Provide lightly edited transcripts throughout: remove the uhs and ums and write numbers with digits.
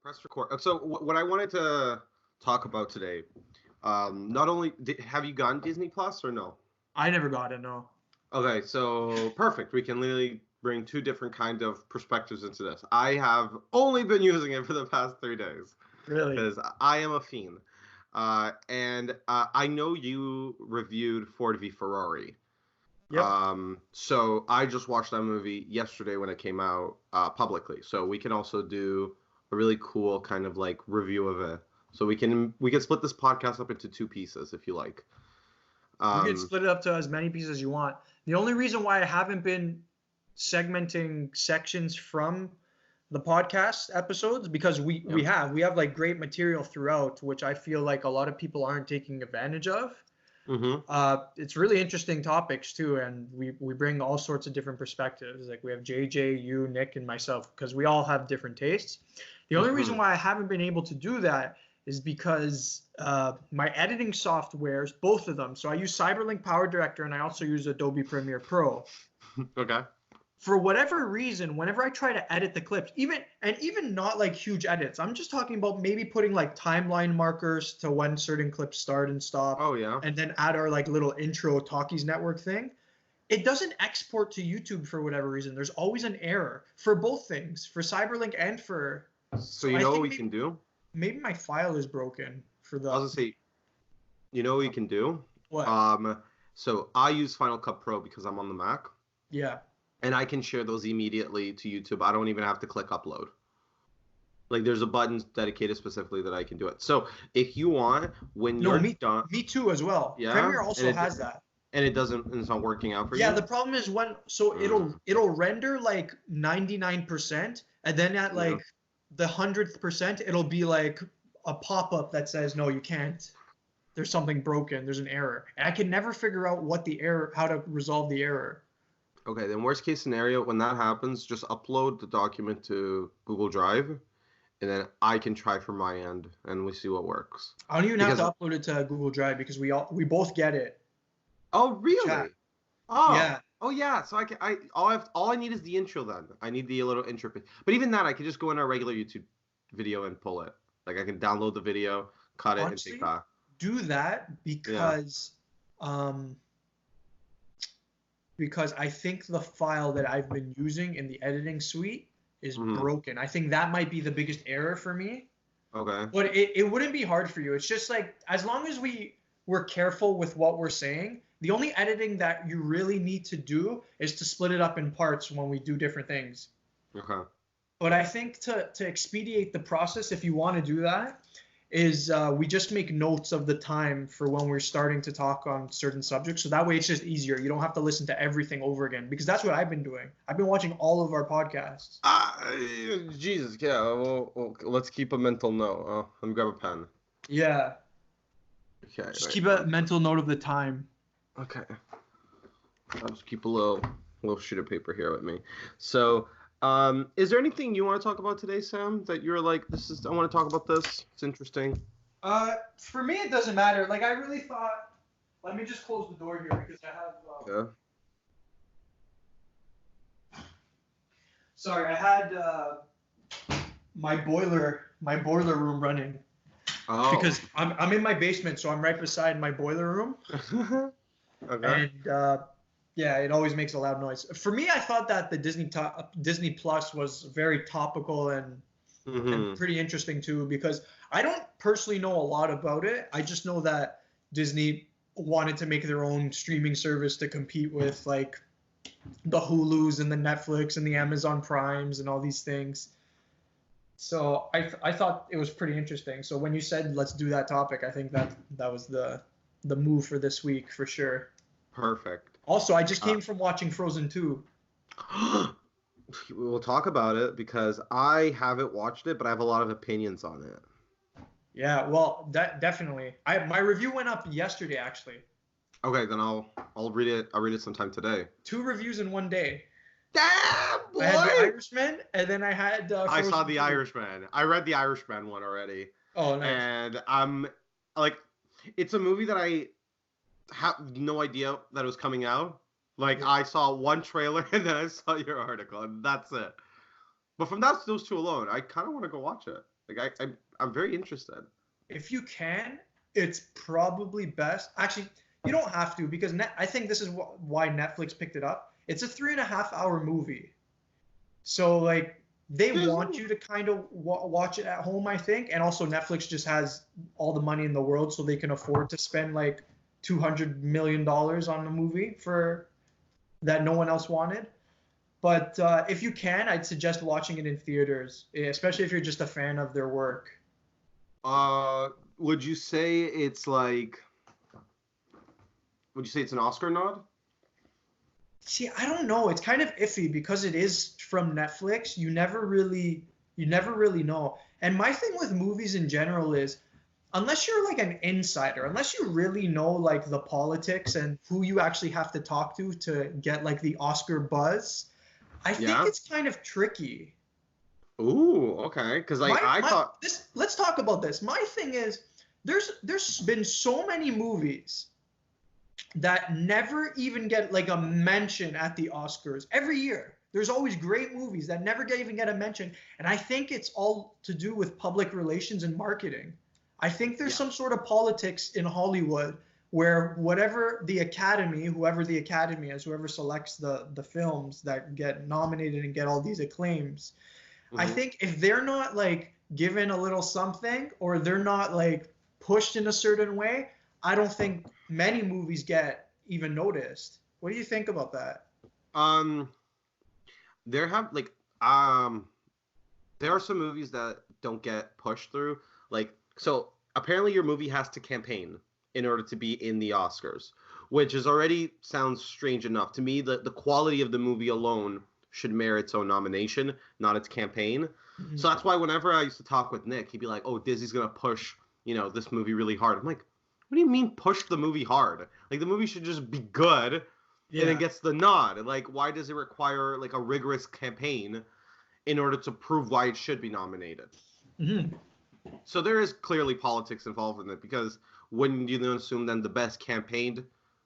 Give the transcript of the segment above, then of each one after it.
Press record. So what I wanted to talk about today, not only have you gotten Disney Plus or no? I never got it, no. Okay, so perfect. We can literally bring two different kind of perspectives into this. I have only been using it for the past 3 days. Really? Because I am a fiend. And I know you reviewed Ford v Ferrari. Yep. So I just watched that movie yesterday when it came out publicly. So we can also do a really cool kind of like review of it. So we can split this podcast up into 2 pieces if you like. You can split it up to as many pieces as you want. The only reason why I haven't been segmenting sections from the podcast episodes because we have like great material throughout, which I feel like a lot of people aren't taking advantage of. Mm-hmm. It's really interesting topics too, and we bring all sorts of different perspectives. Like we have JJ, you, Nick, and myself because we all have different tastes. The only reason why I haven't been able to do that is because my editing softwares, both of them. So I use Cyberlink Power Director and I also use Adobe Premiere Pro. Okay. For whatever reason, whenever I try to edit the clips, even not like huge edits, I'm just talking about maybe putting like timeline markers to when certain clips start and stop. Oh yeah. And then add our like little intro Talkies Network thing. It doesn't export to YouTube for whatever reason. There's always an error for both things, for Cyberlink and for. So you know what we can do? Maybe my file is broken for the. I was gonna say, you know what you can do? What? So I use Final Cut Pro because I'm on the Mac. Yeah. And I can share those immediately to YouTube. I don't even have to click upload. Like there's a button dedicated specifically that I can do it. So if you want, when you're done. Me too as well. Yeah. Premiere also has that. And it's not working out for you? Yeah, the problem is it'll render like 99%, and then at like the 100th percent, it'll be like a pop-up that says, no, you can't. There's something broken. There's an error. And I can never figure out how to resolve the error. Okay, then worst case scenario, when that happens, just upload the document to Google Drive, and then I can try from my end, and we see what works. I don't even have to upload it to Google Drive because we both get it. Oh, really? Chat. Oh, yeah. Oh, yeah. So all I need is the intro then. I need the little intro. But even that, I can just go in our regular YouTube video and pull it. Like I can download the video, cut it, Honestly, and take that. Do that because I think the file that I've been using in the editing suite is broken. I think that might be the biggest error for me. Okay. But it wouldn't be hard for you. It's just like as long as we're careful with what we're saying, the only editing that you really need to do is to split it up in parts when we do different things. Okay. But I think to expedite the process, if you want to do that, is we just make notes of the time for when we're starting to talk on certain subjects. So that way it's just easier. You don't have to listen to everything over again because that's what I've been doing. I've been watching all of our podcasts. Jesus, yeah. Well, let's keep a mental note. Let me grab a pen. Yeah. Okay. Just keep a mental note of the time. Okay. I'll just keep a little sheet of paper here with me. So, is there anything you want to talk about today, Sam? That you're like, I want to talk about this. It's interesting. For me, it doesn't matter. Like, I really thought. Let me just close the door here because I have. Sorry, I had my boiler room running. Oh. Because I'm in my basement, so I'm right beside my boiler room. Okay. And yeah, it always makes a loud noise. For me, I thought that the Disney Plus was very topical and pretty interesting too, because I don't personally know a lot about it. I just know that Disney wanted to make their own streaming service to compete with like the Hulus and the Netflix and the Amazon Primes and all these things. So I thought it was pretty interesting. So when you said let's do that topic, I think that was the move for this week for sure. Perfect. Also, I just came from watching Frozen 2. We'll talk about it because I haven't watched it, but I have a lot of opinions on it. Yeah, well, definitely. My review went up yesterday, actually. Okay, then I'll read it. I'll read it sometime today. 2 reviews in one day. Damn, boy! I had The Irishman, and then I had. I saw The Irishman. I read The Irishman one already. Oh, nice. And I'm like, it's a movie that I have no idea that it was coming out. Like, I saw one trailer and then I saw your article, and that's it. But from those 2 alone, I kind of want to go watch it. Like I'm very interested. If you can, it's probably best. Actually, you don't have to because I think this is why Netflix picked it up. It's a 3.5 hour movie, so like they want you to kind of watch it at home, I think, and also Netflix just has all the money in the world, so they can afford to spend like $200 million on a movie for that no one else wanted. But if you can, I'd suggest watching it in theaters, especially if you're just a fan of their work. Would you say it's like? Would you say it's an Oscar nod? See, I don't know. It's kind of iffy because it is from Netflix. You never really know. And my thing with movies in general is, unless you're like an insider, unless you really know like the politics and who you actually have to talk to get like the Oscar buzz, I think it's kind of tricky. Ooh, okay. Because like I thought this. Let's talk about this. My thing is, there's been so many movies that never even get like a mention at the Oscars every year. There's always great movies that never even get a mention, and I think it's all to do with public relations and marketing. I think there's some sort of politics in Hollywood where whoever the Academy is, whoever selects the films that get nominated and get all these acclaims, I think if they're not like given a little something or they're not like pushed in a certain way, I don't think many movies get even noticed. What do you think about that? There are some movies that don't get pushed through. Like, so apparently your movie has to campaign in order to be in the Oscars, which is already sounds strange enough. To me, the quality of the movie alone should merit its own nomination, not its campaign. So that's why whenever I used to talk with Nick, he'd be like, "Oh, Disney's gonna push, this movie really hard." I'm like, "What do you mean push the movie hard? Like the movie should just be good, and it gets the nod. Like, why does it require like a rigorous campaign in order to prove why it should be nominated?" So there is clearly politics involved in it, because wouldn't you then assume then the best campaigned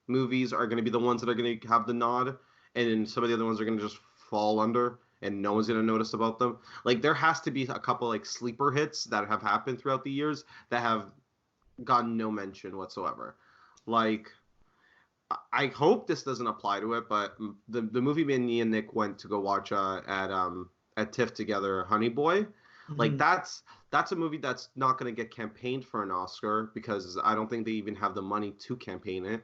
movies are going to be the ones that are going to have the nod, and then some of the other ones are going to just fall under and no one's going to notice about them? Like, there has to be a couple like sleeper hits that have happened throughout the years that have gotten no mention whatsoever. Like, I hope this doesn't apply to it, but the movie me and Nick went to go watch at TIFF together, Honey Boy, like that's a movie that's not going to get campaigned for an Oscar because I don't think they even have the money to campaign it.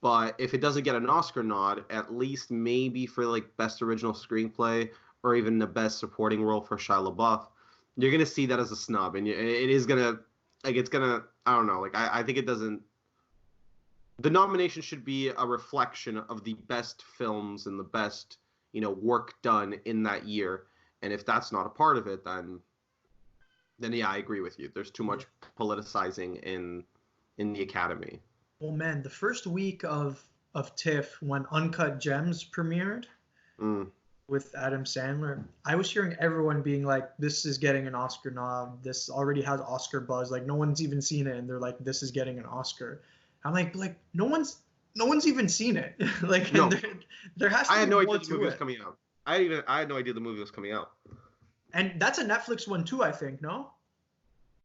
But if it doesn't get an Oscar nod, at least maybe for like best original screenplay or even the best supporting role for Shia LaBeouf, you're gonna see that as a snub, and it is gonna I don't know, like I think it doesn't. The nomination should be a reflection of the best films and the best work done in that year, and if that's not a part of it, then yeah, I agree with you. There's too much politicizing in the Academy. Well, man, the first week of TIFF when Uncut Gems premiered with Adam Sandler, I was hearing everyone being like, "This is getting an Oscar nod. This already has Oscar buzz. Like no one's even seen it, and they're like, this is getting an Oscar." I'm like no one's even seen it. Like no. there has to be more to it. I had no idea the movie was coming out. I had no idea the movie was coming out. And that's a Netflix one too, I think. No.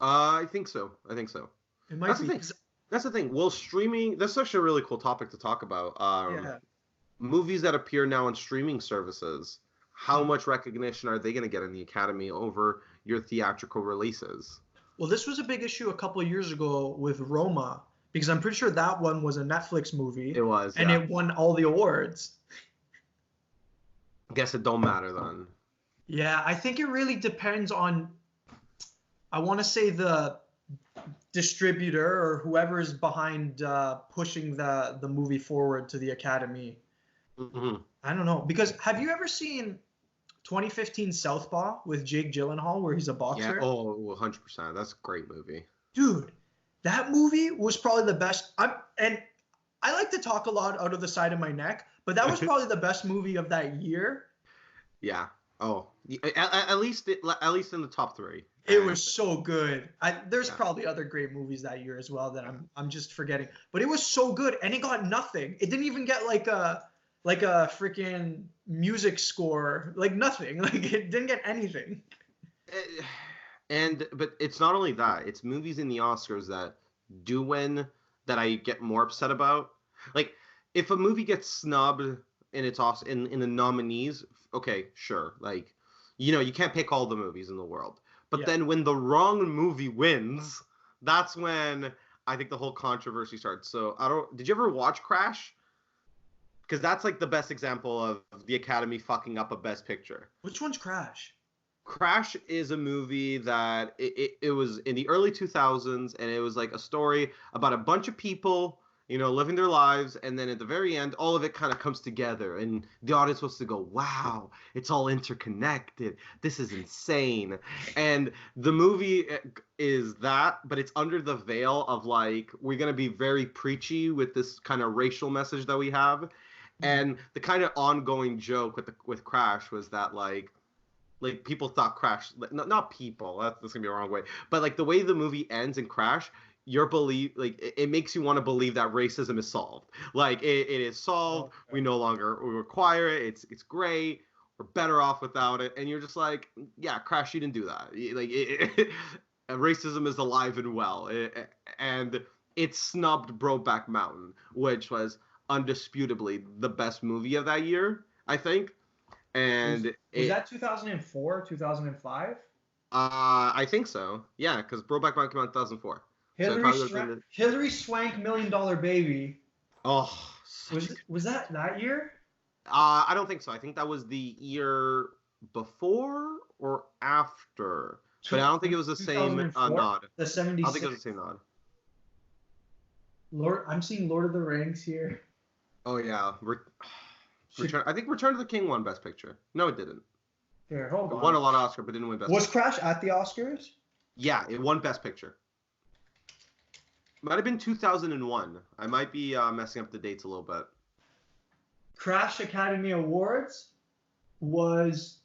I think so. It might be. That's the thing. Well, streaming, that's actually a really cool topic to talk about. Movies that appear now on streaming services, how much recognition are they going to get in the Academy over your theatrical releases? Well, this was a big issue a couple of years ago with Roma, because I'm pretty sure that one was a Netflix movie. It was. And it won all the awards. I guess it don't matter then. Yeah, I think it really depends on, I want to say the distributor or whoever is behind pushing the movie forward to the Academy. I don't know, because have you ever seen 2015 Southpaw with Jake Gyllenhaal where he's a boxer? Yeah, 100%. That's a great movie. Dude, that movie was probably the best. And I like to talk a lot out of the side of my neck, but that was probably the best movie of that year. Yeah. Oh, at least in the top 3. It was so good. There's probably other great movies that year as well that I'm just forgetting. But it was so good, and it got nothing. It didn't even get like a freaking music score, like nothing. Like it didn't get anything. But it's not only that; it's movies in the Oscars that do win that I get more upset about. Like, if a movie gets snubbed in its in the nominees, okay, sure. Like, you can't pick all the movies in the world. But then when the wrong movie wins, that's when I think the whole controversy starts. So did you ever watch Crash? Because that's like the best example of the Academy fucking up a Best Picture. Which one's Crash? Crash is a movie that it was in the early 2000s, and it was like a story about a bunch of people, living their lives, and then at the very end, all of it kind of comes together, and the audience wants to go, wow, it's all interconnected. This is insane. And the movie is that, but it's under the veil of like, we're going to be very preachy with this kind of racial message that we have. And the kind of ongoing joke with Crash was that like people thought Crash, not people, that's gonna be a wrong way, but like the way the movie ends in Crash, it makes you want to believe that racism is solved. Like it is solved. Okay. We no longer require it. It's great. We're better off without it. And you're just like, yeah, Crash, you didn't do that. Racism is alive and well. And it snubbed Brokeback Mountain, which was undisputably the best movie of that year, I think. And was that 2004, 2005? I think so. Yeah, because Brokeback Mountain came out in 2004. Hillary Swank $1 Million Baby. Oh, was that year? I don't think so. I think that was the year before or after. But I don't think it was the same nod. The 76. I don't think it was the same nod. I'm seeing Lord of the Rings here. Oh yeah, I think Return of the King won Best Picture. No, it didn't. Here, hold on. It won a lot of Oscars, but didn't win Best Picture. Was Crash at the Oscars? Yeah, it won Best Picture. Might have been 2001. I might be messing up the dates a little bit. Crash Academy Awards was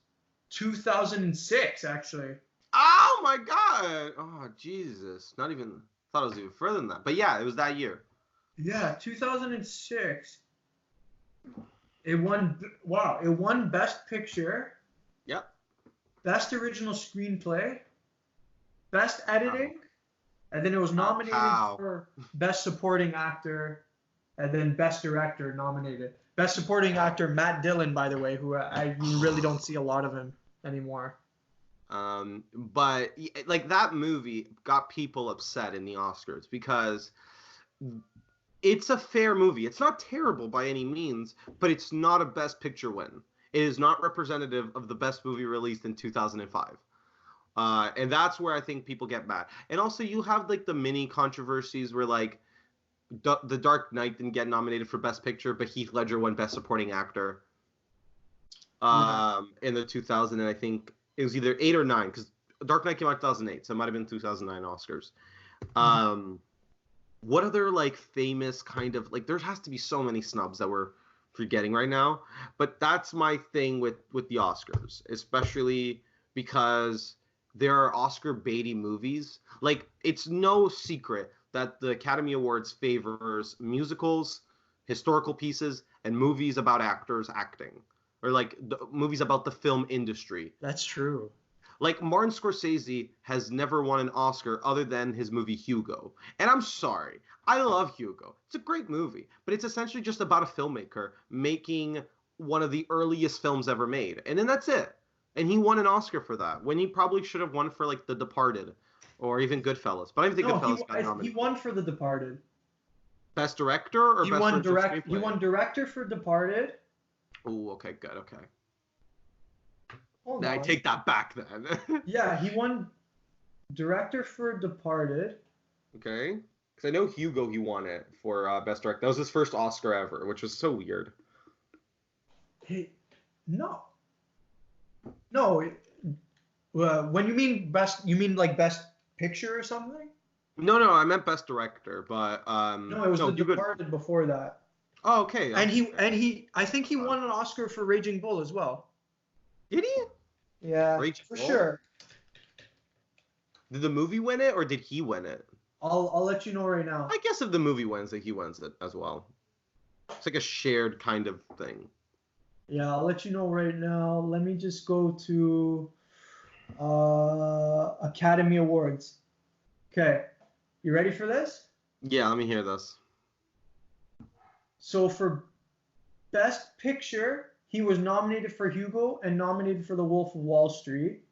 2006, actually. Oh my God! Oh Jesus! Not even thought it was even further than that. But yeah, it was that year. Yeah, 2006. It won. Wow! It won Best Picture. Yep. Best Original Screenplay. Best Editing. And then it was nominated for Best Supporting Actor, and then Best Director nominated. Best Supporting Actor, Matt Dillon, by the way, who I really don't see a lot of him anymore. But like that movie got people upset in the Oscars because it's a fair movie. It's not terrible by any means, but it's not a Best Picture win. It is not representative of the best movie released in 2005. And that's where I think people get mad. And also you have like the mini controversies where like The Dark Knight didn't get nominated for Best Picture, but Heath Ledger won Best Supporting Actor in the 2000, and I think it was either 8 or 9 because Dark Knight came out in 2008, so it might have been 2009 Oscars. What other like famous kind of like there has to be so many snubs that we're forgetting right now, but that's my thing with the Oscars, especially because there are Oscar baity movies. Like it's no secret that the Academy Awards favors musicals, historical pieces, and movies about actors acting, or like movies about the film industry. That's true. Like Martin Scorsese has never won an Oscar other than his movie Hugo. And I'm sorry, I love Hugo. It's a great movie, but it's essentially just about a filmmaker making one of the earliest films ever made. And then that's it. And he won an Oscar for that, when he probably should have won for like The Departed or even Goodfellas. But I don't think Goodfellas got nominated. He won for The Departed. Best director or best original screenplay? He won director for Departed. Oh, okay, good, okay. I take that back then. Yeah, he won director for Departed. Okay. Because I know Hugo, he won it for best director. That was his first Oscar ever, which was so weird. Hey, no. No. When you mean best, you mean like best picture or something? No, I meant best director, but no, it was The Departed before that. Oh, okay. And he I think he won an Oscar for Raging Bull as well. Did he? Yeah, Raging Bull? Sure. Did the movie win it, or did he win it? I'll let you know right now. I guess if the movie wins it, he wins it as well. It's like a shared kind of thing. Yeah, I'll let you know right now. Let me just go to Academy Awards. Okay, you ready for this? Yeah, let me hear this. So for Best Picture, he was nominated for Hugo and nominated for The Wolf of Wall Street.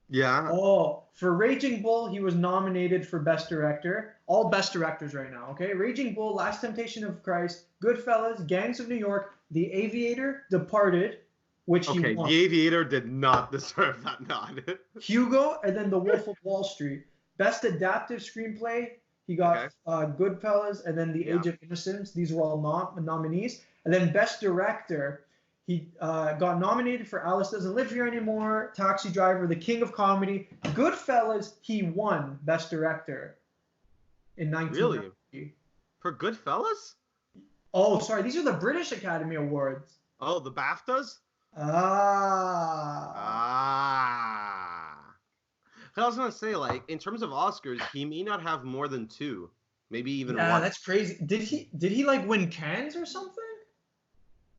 Yeah. Oh, for Raging Bull, he was nominated for Best Director. All Best Directors right now, okay? Raging Bull, Last Temptation of Christ, Goodfellas, Gangs of New York, The Aviator, Departed, which he won. The Aviator did not deserve that nod. Hugo, and then The Wolf of Wall Street. Best Adaptive Screenplay, he got Goodfellas, and then The Age of Innocence. These were all nominees. And then Best Director, he got nominated for Alice Doesn't Live Here Anymore, Taxi Driver, The King of Comedy. Goodfellas, he won Best Director in 1990. Really? For Goodfellas? Oh, sorry. These are the British Academy Awards. Oh, the BAFTAs? Ah. I was gonna say, like, in terms of Oscars, he may not have more than 2, maybe even 1. Yeah, that's crazy. Did he like win Cannes or something?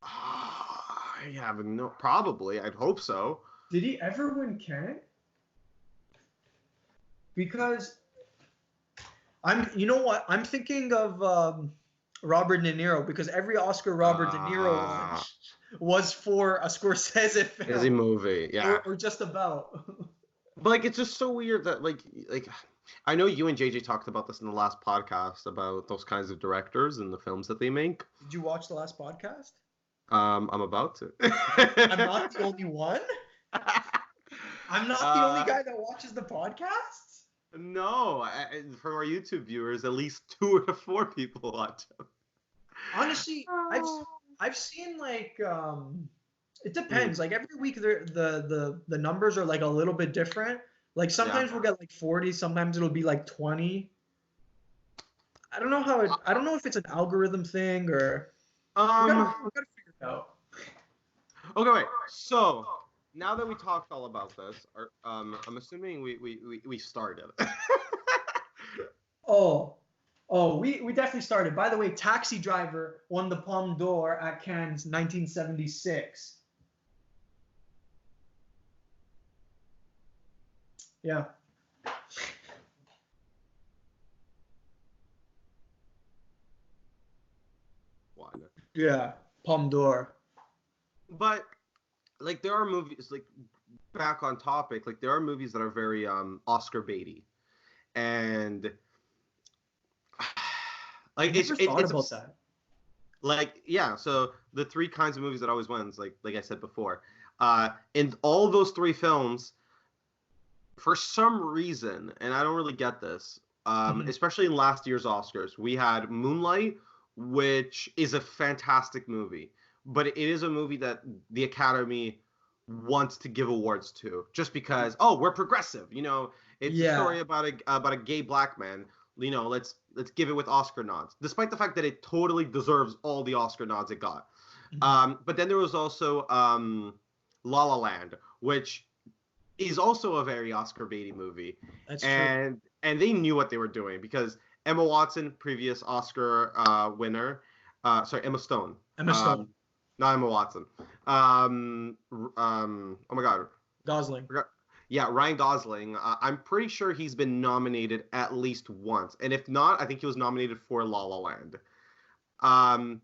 I have no. Probably, I'd hope so. Did he ever win Cannes? Because you know what? I'm thinking of Robert De Niro, because every Oscar Robert De Niro won was for a Scorsese film. Movie, yeah. Or just about. But like, it's just so weird that like I know you and JJ talked about this in the last podcast about those kinds of directors and the films that they make. Did you watch the last podcast? I'm about to. I'm not the only one? I'm not the only guy that watches the podcasts? No, from our YouTube viewers, at least 2 or 4 people watch them. Honestly, I've seen like it depends. Like every week the numbers are like a little bit different. Like sometimes we'll get like 40, sometimes it'll be like 20. I don't know if it's an algorithm thing or we gotta figure it out. Okay, wait. So now that we talked all about this, I'm assuming we started. We definitely started. By the way, Taxi Driver won the Palme d'Or at Cannes 1976. Yeah. One. Yeah, Palme d'Or. But like there are movies, like back on topic, like there are movies that are very Oscar baity, and like it's about that. Like so the 3 kinds of movies that always wins, like I said before, in all those 3 films, for some reason, and I don't really get this, especially in last year's Oscars, we had Moonlight, which is a fantastic movie, but it is a movie that the Academy wants to give awards to just because, we're progressive, it's a story about a gay black man, let's give it with Oscar nods, despite the fact that it totally deserves all the Oscar nods it got. But then there was also La La Land, which is also a very Oscar baity movie. That's true. And they knew what they were doing, because Emma Watson, previous Oscar winner, Emma Stone. Not Emma Watson. Oh my God. Gosling. Yeah, Ryan Gosling. I'm pretty sure he's been nominated at least once, and if not, I think he was nominated for La La Land. And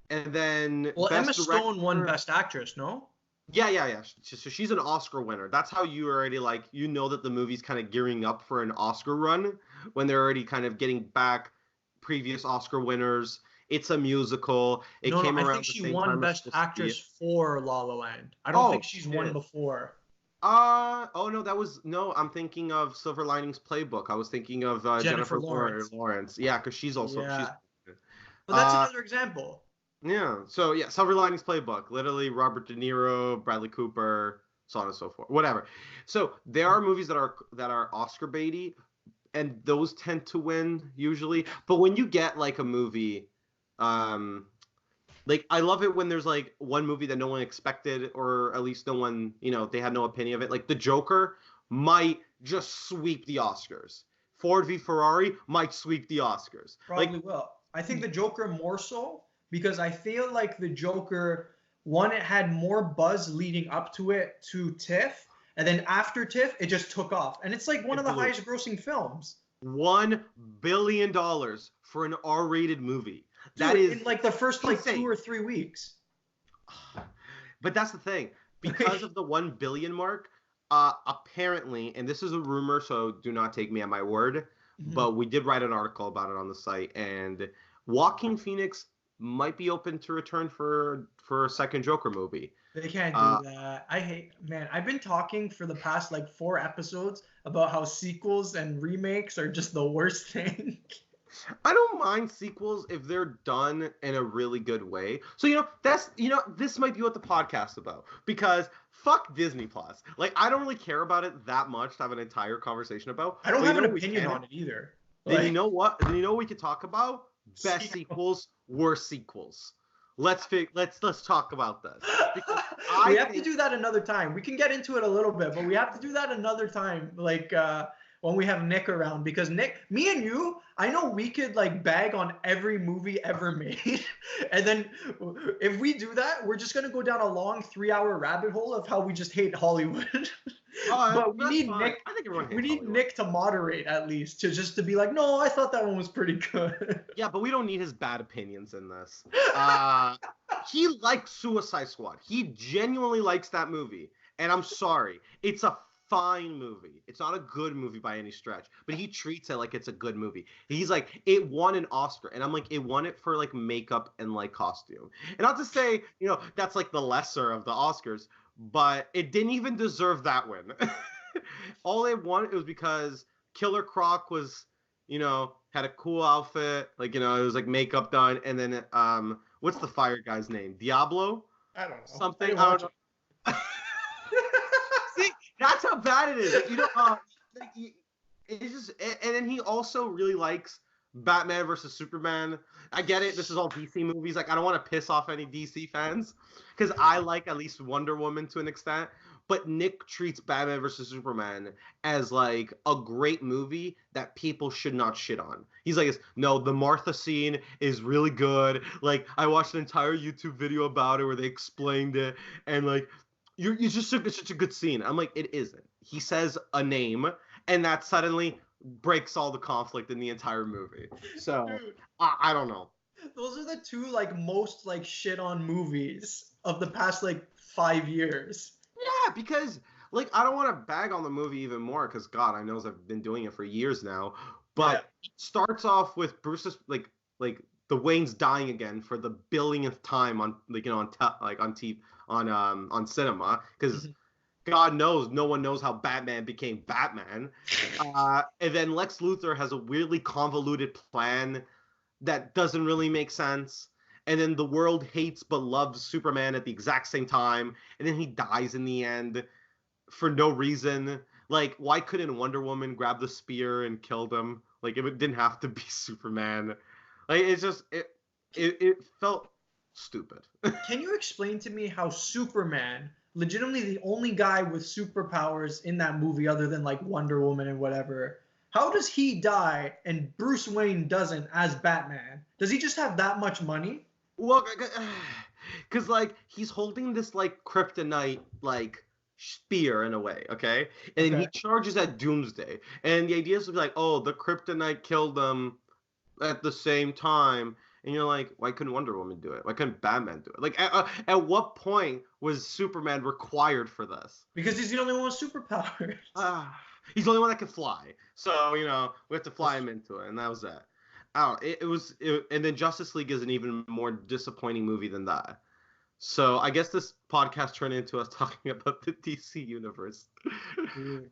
then Emma Stone won Best Actress, no? Yeah. So she's an Oscar winner. That's how you already that the movie's kind of gearing up for an Oscar run when they're already kind of getting back previous Oscar winners. It's a musical. It came around. I think she won Best Actress for La La Land. I don't think she's won before. I'm thinking of Silver Linings Playbook. I was thinking of Jennifer Lawrence. Yeah, because she's also Well, that's another example. Yeah. So Silver Linings Playbook. Literally Robert De Niro, Bradley Cooper, so on and so forth. Whatever. So there are movies that are Oscar baity, and those tend to win usually. But when you get like a movie, like I love it when there's like one movie that no one expected, or at least no one, they had no opinion of it. Like The Joker might just sweep the Oscars. Ford v Ferrari might sweep the Oscars. Probably will. I think The Joker more so, because I feel like The Joker, one, it had more buzz leading up to it to TIFF, And then after TIFF, it just took off. And it's like one of the highest grossing films. $1 billion for an R-rated movie. Dude, that is in like the first insane. 2 or 3 weeks. But that's the thing. Because of the 1 billion mark, apparently, and this is a rumor, so do not take me at my word, but we did write an article about it on the site, and Joaquin Phoenix might be open to return for a second Joker movie. They can't do that. I've been talking for the past like 4 episodes about how sequels and remakes are just the worst thing. I don't mind sequels if they're done in a really good way. So, this might be what the podcast's about. Because fuck Disney Plus. Like, I don't really care about it that much to have an entire conversation about. I don't have an opinion on it either. Then you know what? Then you know what we could talk about? Best sequels, worst sequels. Let's talk about this. We have to do that another time. We can get into it a little bit, but we have to do that another time. Like, when we have Nick around, because Nick, me and you, I know we could like bag on every movie ever made, and then if we do that, we're just gonna go down a long 3-hour rabbit hole of how we just hate Hollywood. But we need Nick. I think everyone hates Hollywood. Nick to moderate at least, to be like, no, I thought that one was pretty good. Yeah, but we don't need his bad opinions in this. He likes Suicide Squad. He genuinely likes that movie, and I'm sorry, it's a fine movie. It's not a good movie by any stretch, but he treats it like it's a good movie. He's like, it won an Oscar, and I'm like, it won it for like makeup and like costume. And not to say, that's like the lesser of the Oscars, but it didn't even deserve that win. All it won, it was because Killer Croc was, had a cool outfit, like, it was like makeup done, and then what's the fire guy's name? Diablo? I don't know. Something. I don't know. See, that's how bad it is. It's just, and then he also really likes Batman versus Superman. I get it. This is all DC movies. Like, I don't want to piss off any DC fans because I like at least Wonder Woman to an extent. But Nick treats Batman versus Superman as like a great movie that people should not shit on. He's like, no, the Martha scene is really good. Like, I watched an entire YouTube video about it where they explained it, and like, you just took such a good scene. I'm like, it isn't. He says a name, and that suddenly breaks all the conflict in the entire movie. So I don't know. Those are the two like most like shit on movies of the past like 5 years. Yeah, because like I don't want to bag on the movie even more because God, I know I've been doing it for years now. But it starts off with Bruce's like the Wayne's dying again for the billionth time on on cinema because God knows no one knows how Batman became Batman. And then Lex Luthor has a weirdly convoluted plan that doesn't really make sense. And then the world hates but loves Superman at the exact same time. And then he dies in the end for no reason. Like, why couldn't Wonder Woman grab the spear and kill them? Like, it didn't have to be Superman. Like, it's just, it felt stupid. Can you explain to me how Superman, legitimately the only guy with superpowers in that movie other than, like, Wonder Woman and whatever, how does he die and Bruce Wayne doesn't as Batman? Does he just have that much money? Well, because, like, he's holding this, like, kryptonite, like, spear in a way, okay? And he charges at Doomsday. And the idea is to be like, oh, the kryptonite killed them at the same time. And you're like, why couldn't Wonder Woman do it? Why couldn't Batman do it? Like, at what point was Superman required for this? Because he's the only one with superpowers. He's the only one that can fly. So, we have to fly him into it. And that was that. And then Justice League is an even more disappointing movie than that. So I guess this podcast turned into us talking about the DC universe.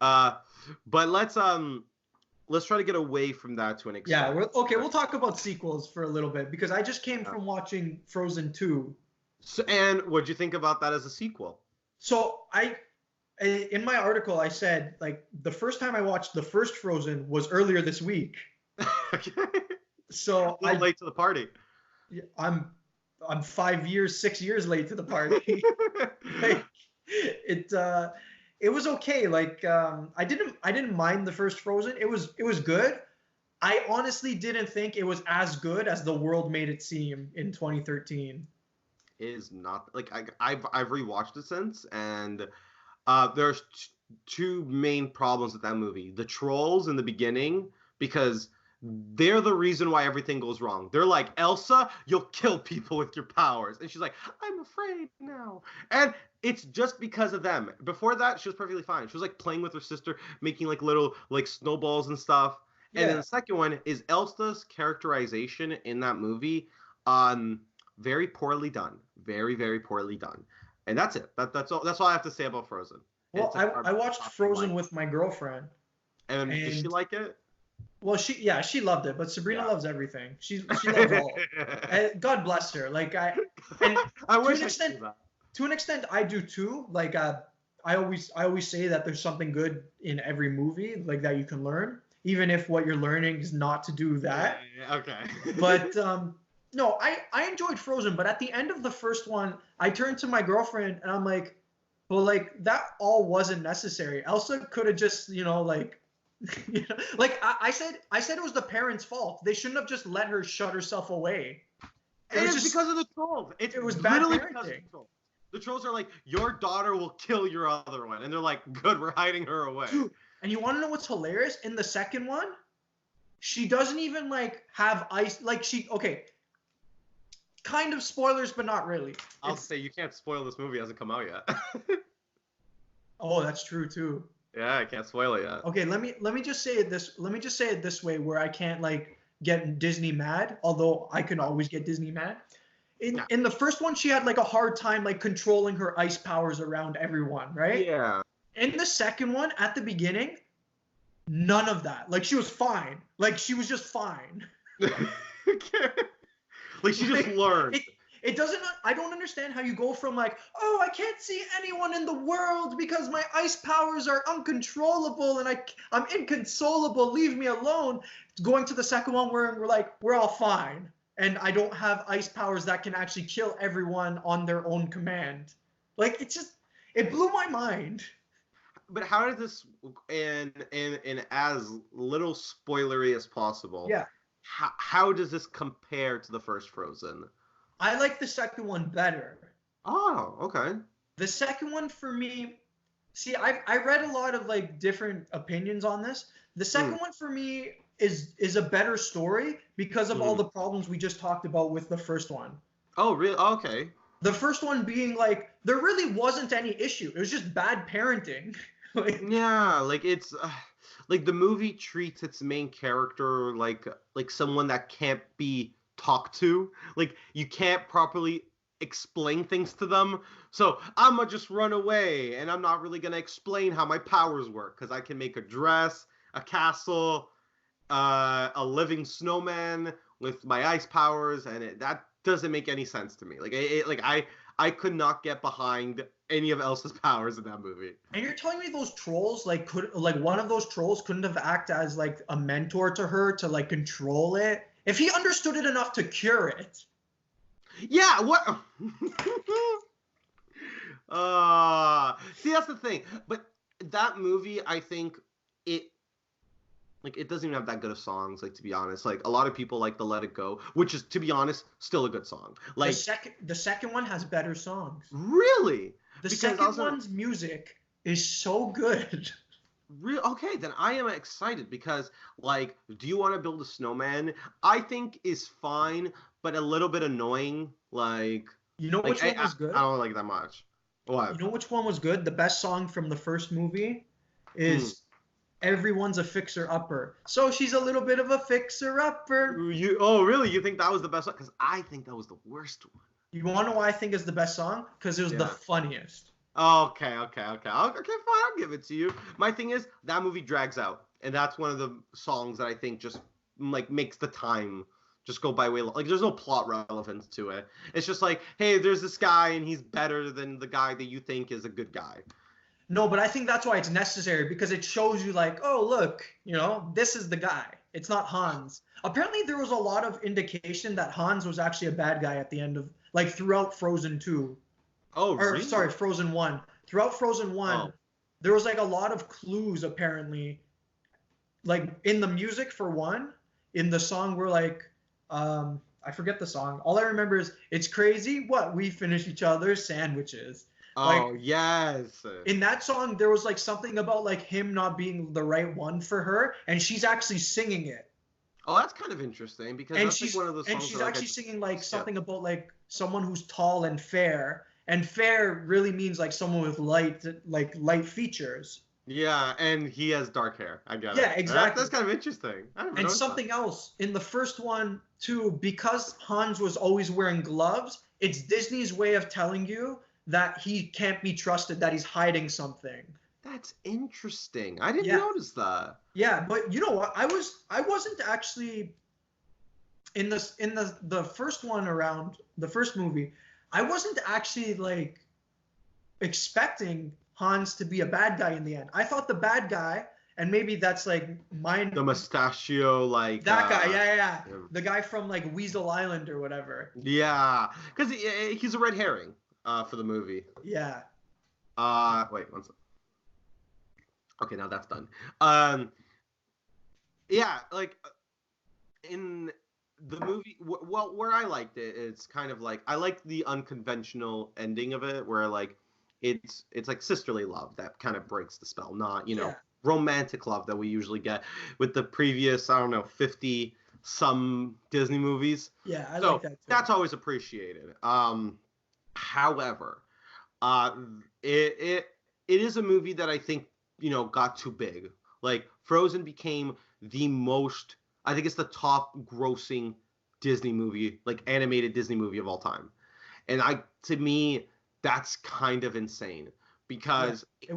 But let's try to get away from that to an extent. Yeah, we'll talk about sequels for a little bit because I just came from watching Frozen 2. So, and what'd you think about that as a sequel? So in my article I said like the first time I watched the first Frozen was earlier this week. Okay. So I'm late to the party. I'm 6 years late to the party. Like, it was okay. Like I didn't mind the first Frozen. It was good. I honestly didn't think it was as good as the world made it seem in 2013. It is not like I've rewatched it since, and two main problems with that movie. The trolls in the beginning, because they're the reason why everything goes wrong. They're like, Elsa, you'll kill people with your powers. And she's like, I'm afraid now. And it's just because of them. Before that, she was perfectly fine. She was like playing with her sister, making like little like snowballs and stuff. And then the second one is Elsa's characterization in that movie. Very poorly done. Very, very poorly done. And that's it. That's all I have to say about Frozen. Well, I watched Frozen with my girlfriend. And did she like it? Well, she loved it, but Sabrina loves everything. She loves all. And God bless her. Like I wish to an extent I do too. Like I always say that there's something good in every movie, like that you can learn, even if what you're learning is not to do that. Okay. But no, I enjoyed Frozen, but at the end of the first one, I turned to my girlfriend and I'm like, well, like that all wasn't necessary. Elsa could have just, like. Like I said it was the parents' fault. They shouldn't have just let her shut herself away. It was just because of the trolls. It was bad parenting. The trolls are like, your daughter will kill your other one, and they're like, good, we're hiding her away. Dude, and you want to know what's hilarious? In the second one, she doesn't even like have ice. Like kind of spoilers, but not really. I'll say you can't spoil this movie. It hasn't come out yet. Oh, that's true too. Yeah, I can't spoil it yet. Okay, let me just say it this way where I can't like get Disney mad, although I can always get Disney mad. In the first one, she had like a hard time like controlling her ice powers around everyone, right? Yeah. In the second one, at the beginning, none of that. Like she was fine. Like she was just fine. Like she just learned. It doesn't. I don't understand how you go from like, oh, I can't see anyone in the world because my ice powers are uncontrollable and I'm inconsolable. Leave me alone. Going to the second one where we're like, we're all fine, and I don't have ice powers that can actually kill everyone on their own command. Like it blew my mind. But how did this, in as little spoilery as possible? Yeah. How does this compare to the first Frozen? I like the second one better. Oh, okay. The second one for me, see, I read a lot of like different opinions on this. The second one for me is a better story because of all the problems we just talked about with the first one. Oh, really? Okay. The first one being like, there really wasn't any issue. It was just bad parenting. Yeah, like it's like the movie treats its main character like someone that can't be talk to. Like you can't properly explain things to them, so I'm gonna just run away and I'm not really gonna explain how my powers work because I can make a dress, a castle, a living snowman with my ice powers, and that doesn't make any sense to me. I could not get behind any of Elsa's powers in that movie. And you're telling me those trolls one of those trolls couldn't have acted as like a mentor to her to like control it? If he understood it enough to cure it. Yeah, what? See, that's the thing. But that movie, I think it doesn't even have that good of songs, like, to be honest. Like, a lot of people like the Let It Go, which is, to be honest, still a good song. Like the second one has better songs. Really? The second one's music is so good. Okay, then I am excited because, like, Do You Want to Build a Snowman? I think is fine, but a little bit annoying. Like, you know which one was good? I don't like that much. What? You know which one was good? The best song from the first movie is Everyone's a Fixer-Upper. So she's a little bit of a fixer-upper. Oh, really? You think that was the best one? Because I think that was the worst one. You want to know why I think it's the best song? Because it was the funniest. Okay, fine, I'll give it to you. My thing is, that movie drags out, and that's one of the songs that I think just, like, makes the time just go by way long. Like, there's no plot relevance to it. It's just like, hey, there's this guy, and he's better than the guy that you think is a good guy. No, but I think that's why it's necessary, because it shows you, like, oh, look, this is the guy. It's not Hans. Apparently, there was a lot of indication that Hans was actually a bad guy at the end of, like, throughout Frozen 2. Oh, really? Sorry, Frozen 1. Throughout Frozen 1, there was, like, a lot of clues, apparently. Like, in the music, for one, in the song where, like, I forget the song. All I remember is, it's crazy what we finish each other's sandwiches. Like Oh, yes. in that song, there was like something about like him not being the right one for her, and she's actually singing it. Oh, that's kind of interesting because And that's like one of those songs she's that like actually singing like yeah. something about like someone who's tall and fair. And fair really means like someone with light features. Yeah, and he has dark hair. I get it. Yeah, exactly. That's kind of interesting. I never And noticed something else in the first one too, because Hans was always wearing gloves, it's Disney's way of telling you that he can't be trusted, that he's hiding something. That's interesting. I didn't Yeah. notice that. Yeah, but you know what? I wasn't actually in the first one around the first movie. I wasn't actually like expecting Hans to be a bad guy in the end. I thought the bad guy, and maybe that's like mine. The mustachio, like That guy, yeah. The guy from like Weasel Island or whatever. Yeah, because he's a red herring for the movie. Yeah. Wait, one second. Okay, now that's done. Yeah, like in the movie, well, where I liked it, it's kind of like I liked the unconventional ending of it, where like it's like sisterly love that kind of breaks the spell, not romantic love that we usually get with the previous 50 some Disney movies. Yeah, I like that too. That's always appreciated. However, it is a movie that I think got too big. Like Frozen became the most. I think it's the top grossing Disney movie, like animated Disney movie of all time. And to me, that's kind of insane because it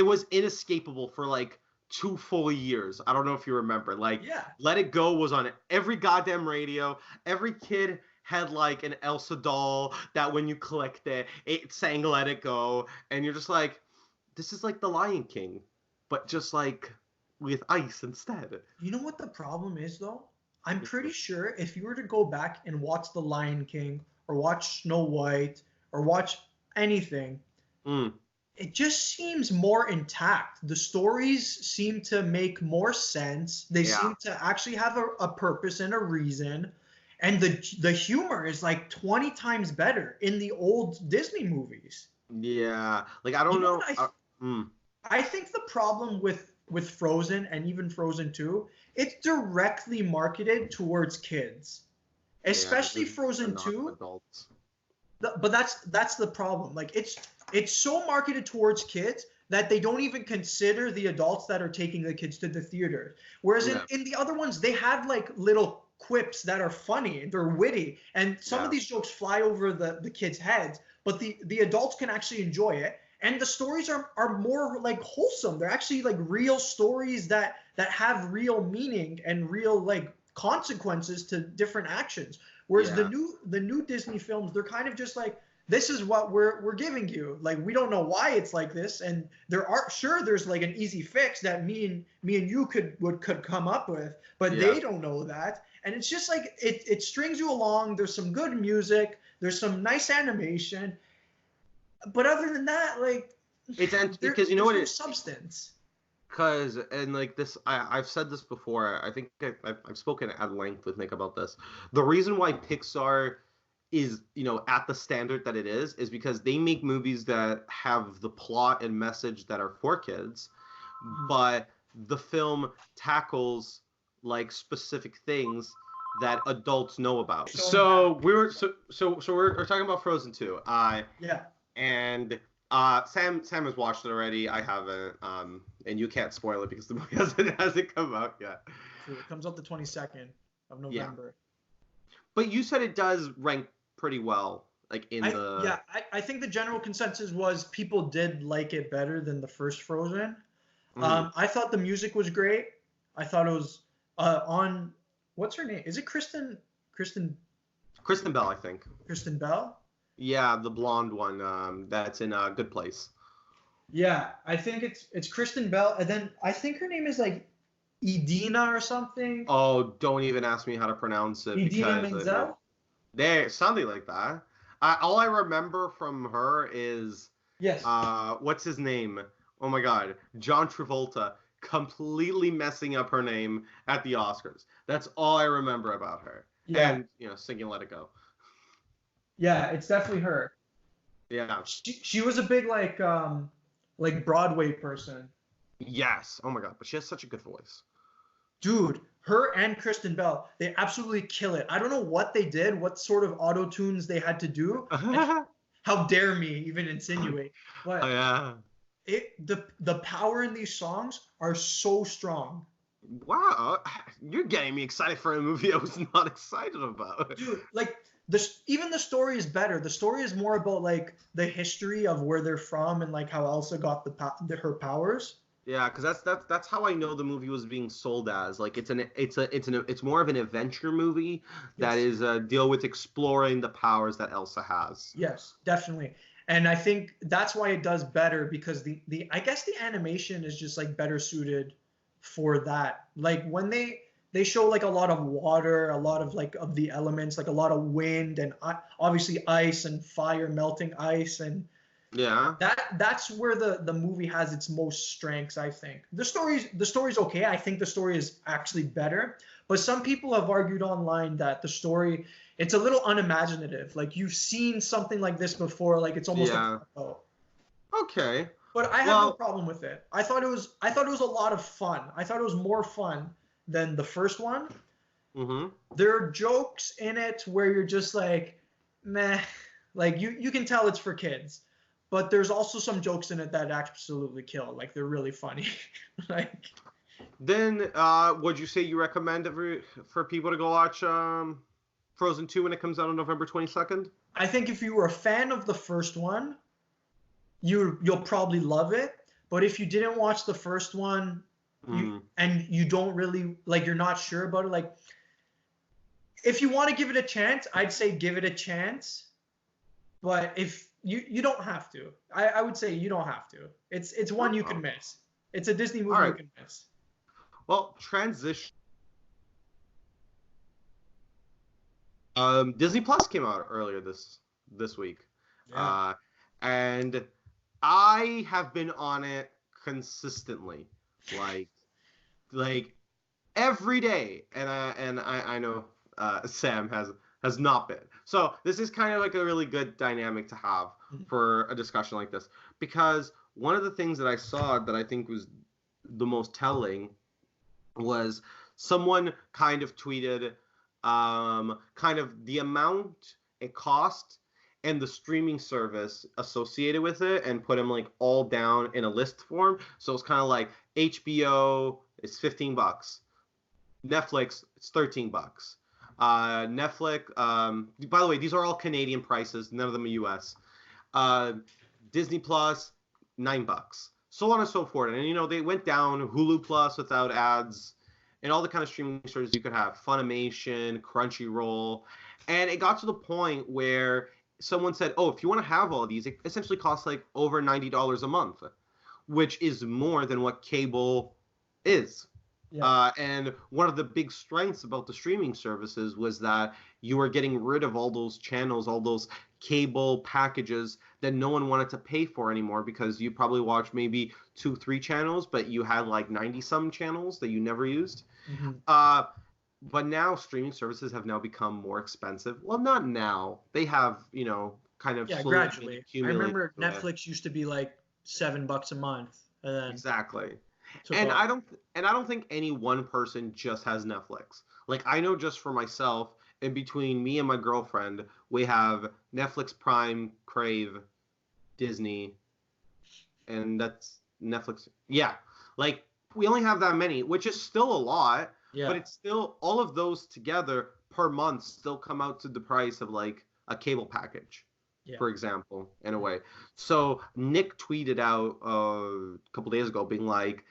was inescapable for like 2 full years. I don't know if you remember. Like, Let It Go was on every goddamn radio. Every kid had like an Elsa doll that when you clicked it sang Let It Go. And you're just like, this is like The Lion King, but just like with ice instead. You know what the problem is though? I'm pretty sure if you were to go back and watch The Lion King or watch Snow White or watch anything, it just seems more intact. The stories seem to make more sense. They seem to actually have a purpose and a reason. And the humor is like 20 times better in the old Disney movies. Yeah. Like, I don't know. I think the problem with Frozen and even Frozen 2, it's directly marketed towards kids. Especially Frozen 2. Adults. But that's the problem. Like it's so marketed towards kids that they don't even consider the adults that are taking the kids to the theater. Whereas in the other ones, they have like little quips that are funny, they're witty, and some of these jokes fly over the kids' heads, but the adults can actually enjoy it. And the stories are more like wholesome. They're actually like real stories that have real meaning and real like consequences to different actions. Whereas the new Disney films, they're kind of just like, this is what we're giving you. Like, we don't know why it's like this, and there's like an easy fix that me and you could come up with, but they don't know that. And it's just like it strings you along. There's some good music. There's some nice animation. But other than that, like, it's because you know what it's substance. Because and like this, I've said this before. I think I've spoken at length with Nick about this. The reason why Pixar is at the standard that it is because they make movies that have the plot and message that are for kids, but the film tackles like specific things that adults know about. So we're talking about Frozen 2. And Sam has watched it already. I haven't. And you can't spoil it because the movie hasn't come out yet. True. It comes out the 22nd of November. Yeah. But you said it does rank pretty well, like I think the general consensus was people did like it better than the first Frozen. I thought the music was great. I thought it was on what's her name? Is it Kristen Bell, I think. Kristen Bell? Yeah, the blonde one that's in a Good Place. Yeah, I think it's Kristen Bell, and then I think her name is like Idina or something. Oh, don't even ask me how to pronounce it. Idina Menzel? Something like that. All I remember from her is what's his name? Oh my God, John Travolta completely messing up her name at the Oscars. That's all I remember about her. Yeah. And singing "Let It Go." Yeah, it's definitely her. Yeah. She was a big like Broadway person. Yes. Oh my God. But she has such a good voice. Dude, her and Kristen Bell, they absolutely kill it. I don't know what they did, what sort of auto tunes they had to do, and how dare me even insinuate, Oh but yeah. the power in these songs are so strong. Wow. You're getting me excited for a movie I was not excited about. Dude, like this, even the story is better. The story is more about like the history of where they're from and like how Elsa got her powers. Yeah, because that's how I know the movie was being sold as. Like it's more of an adventure movie that Yes. is deal with exploring the powers that Elsa has. Yes, definitely. And I think that's why it does better because the I guess the animation is just like better suited for that. Like when they show like a lot of water, a lot of like of the elements, like a lot of wind and obviously ice and fire melting ice and Yeah. that's where the movie has its most strengths, I think. The story's okay. I think the story is actually better, but some people have argued online that the story it's a little unimaginative. Like you've seen something like this before, like it's almost a Yeah. cop-out. Okay. But I have no Well. problem with it. I thought it was a lot of fun. I thought it was more fun than the first one. Mhm. There are jokes in it where you're just like, meh. Like you can tell it's for kids. But there's also some jokes in it that absolutely kill. Like they're really funny. Like Then, would you say you recommend for people to go watch Frozen 2 when it comes out on November 22nd? I think if you were a fan of the first one, you'll probably love it. But if you didn't watch the first one, Mm. you don't really like you're not sure about it, like if you want to give it a chance, I'd say give it a chance. But if you don't have to. I would say you don't have to. It's one you can miss. It's a Disney All movie you right. can miss. Well, transition. Disney Plus came out earlier this week, Yeah. and I have been on it consistently, like like every day, and I know Sam has not been. So this is kind of like a really good dynamic to have for a discussion like this, because one of the things that I saw that I think was the most telling was someone kind of tweeted kind of the amount it cost and the streaming service associated with it and put them like all down in a list form. So it's kind of like HBO is $15, Netflix it's $13. Netflix. By the way, these are all Canadian prices. None of them are U.S. Uh, Disney Plus, $9. So on and so forth. And they went down Hulu Plus without ads, and all the kind of streaming services you could have, Funimation, Crunchyroll, and it got to the point where someone said, "Oh, if you want to have all of these, it essentially costs like over $90 a month, which is more than what cable is." Yeah. And one of the big strengths about the streaming services was that you were getting rid of all those channels, all those cable packages that no one wanted to pay for anymore because you probably watched maybe 2, 3 channels, but you had like 90 some channels that you never used. Mm-hmm. But now streaming services have now become more expensive. Well, not now. They have, kind of Yeah, slowly been gradually. I accumulating remember to it. Netflix used to be like $7 a month, and then Exactly. took And off. I don't think any one person just has Netflix. Like I know just for myself, in between me and my girlfriend, we have Netflix, Prime, Crave, Disney, and that's Netflix. Yeah. Like we only have that many, which is still a lot, but Yeah. it's still all of those together per month still come out to the price of like a cable package, Yeah. for example, in a way. So Nick tweeted out a couple days ago being like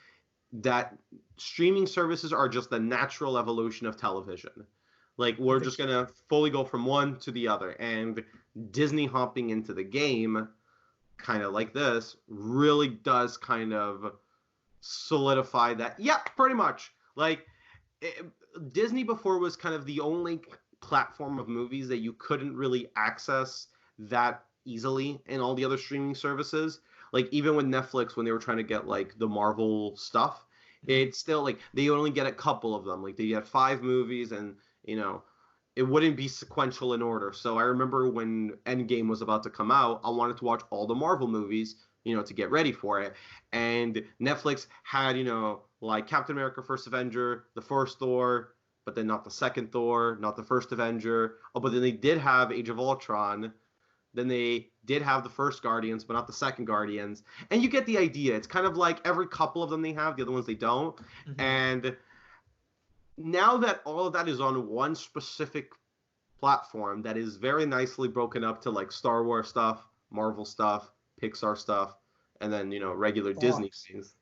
that streaming services are just the natural evolution of television. Like I we're think just so. gonna fully go from one to the other, and Disney hopping into the game, kind of like this, really does kind of solidify that. Yeah, pretty much. Like it, Disney before was kind of the only platform of movies that you couldn't really access that easily in all the other streaming services. Like even with Netflix when they were trying to get like the Marvel stuff, Mhm. it's still like they only get a couple of them. Like they get 5 movies, and you know it wouldn't be sequential in order. So I remember when Endgame was about to come out, I wanted to watch all the Marvel movies, to get ready for it. And Netflix had, like Captain America: First Avenger, the first Thor, but then not the second Thor, not the first Avenger. Oh, but then they did have Age of Ultron. Then they did have the first Guardians, but not the second Guardians. And you get the idea. It's kind of like every couple of them they have, the other ones they don't. Mm-hmm. And now that all of that is on one specific platform that is very nicely broken up to like Star Wars stuff, Marvel stuff, Pixar stuff, and then, regular Fox. Disney things.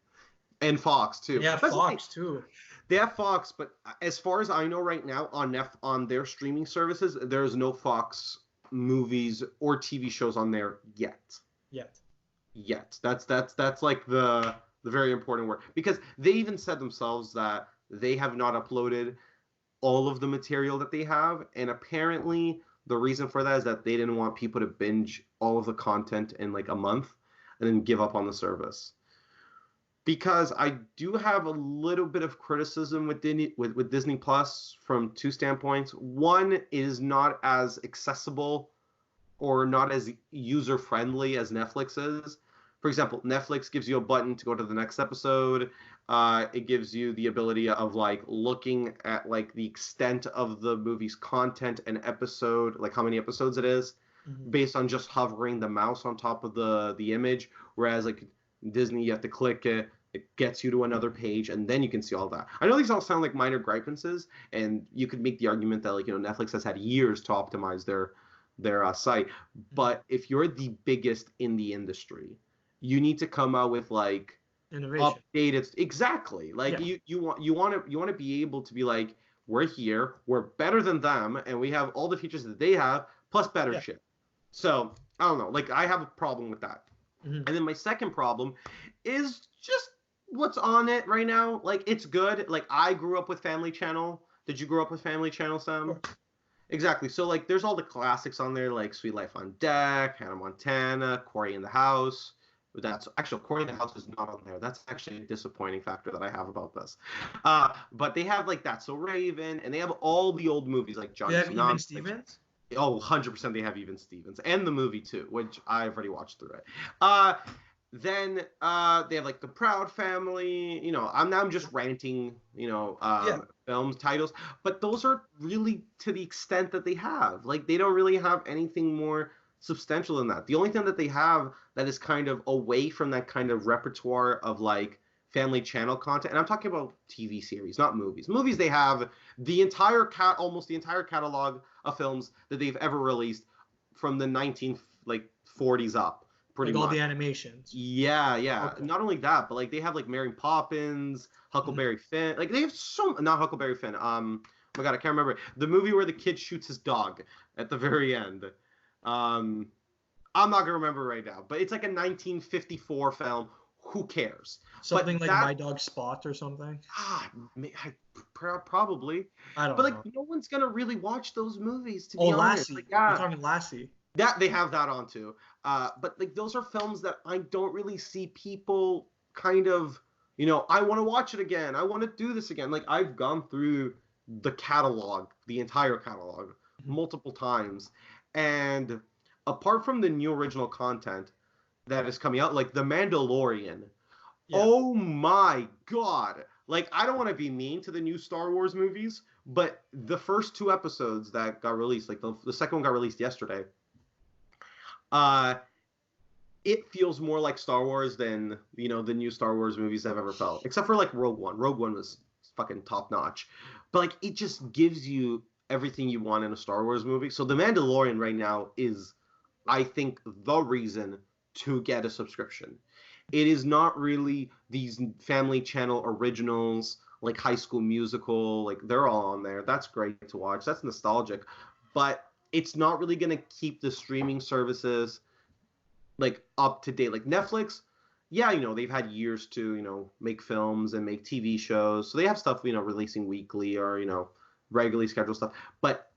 And Fox, too. Yeah, Fox, too. They have Fox, but as far as I know right now, on their streaming services, there's no Fox movies or TV shows on there yet. That's like the very important word, because they even said themselves that they have not uploaded all of the material that they have, and apparently the reason for that is that they didn't want people to binge all of the content in like a month and then give up on the service. Because I do have a little bit of criticism with Disney Plus from two standpoints. One, it is not as accessible or not as user-friendly as Netflix is. For example, Netflix gives you a button to go to the next episode. It gives you the ability of like looking at like the extent of the movie's content and episode, like how many episodes it is, based on just hovering the mouse on top of the image. Whereas like Disney, you have to click it. It gets you to another page, and then you can see all that. I know these all sound like minor grievances, and you could make the argument that Netflix has had years to optimize their site. But if you're the biggest in the industry, you need to come out with like innovation. Updated. Exactly. Like you want to be able to be like, we're here, we're better than them, and we have all the features that they have plus better shit. So I don't know. Like I have a problem with that. And then my second problem is just what's on it right now. Like it's good. Like I grew up with Family Channel. Did you grow up with Family Channel, Sam? Sure. Exactly. So like there's all the classics on there, like Sweet Life on Deck, Hannah Montana, Corey in the House. That's actually Corey in the House is not on there. That's actually a disappointing factor that I have about this. But they have like That's So Raven, and they have all the old movies like Johnny. They have Even Stevens? Oh, 100% they have Even Stevens. And the movie too, which I've already watched through it. Then they have like The Proud Family. I'm just ranting, film titles. But those are really to the extent that they have. Like they don't really have anything more substantial than that. The only thing that they have that is kind of away from that kind of repertoire of like Family Channel content, and I'm talking about TV series, not movies. Movies, they have the entire almost the entire catalog of films that they've ever released from the 1940s up, pretty much. All the animations. Yeah. Okay. Not only that, but like they have like Mary Poppins, Huckleberry Finn. Like they have not Huckleberry Finn. Oh my god, I can't remember the movie where the kid shoots his dog at the very end. I'm not gonna remember right now, but it's like a 1954 film. Who cares? Something like My Dog Spot or something? Probably. I don't know. But like no one's gonna really watch those movies, to be honest. Lassie. Like, You're talking Lassie. That they have that on too. But like those are films that I don't really see people kind of, I want to watch it again. I want to do this again. Like I've gone through the catalog, the entire catalog, multiple times. And apart from the new original content that is coming out, like The Mandalorian, oh my god. Like, I don't want to be mean to the new Star Wars movies, but the first two episodes that got released, like the second one got released yesterday, it feels more like Star Wars than, the new Star Wars movies I've ever felt. Except for, like, Rogue One. Rogue One was fucking top-notch. But, like, it just gives you everything you want in a Star Wars movie. So The Mandalorian right now is, I think, the reason to get a subscription. It is not really these Family Channel originals, like High School Musical, like they're all on there. That's great to watch. That's nostalgic. But it's not really going to keep the streaming services like up to date. Like Netflix, yeah, they've had years to, make films and make TV shows. So they have stuff, releasing weekly or, regularly scheduled stuff. But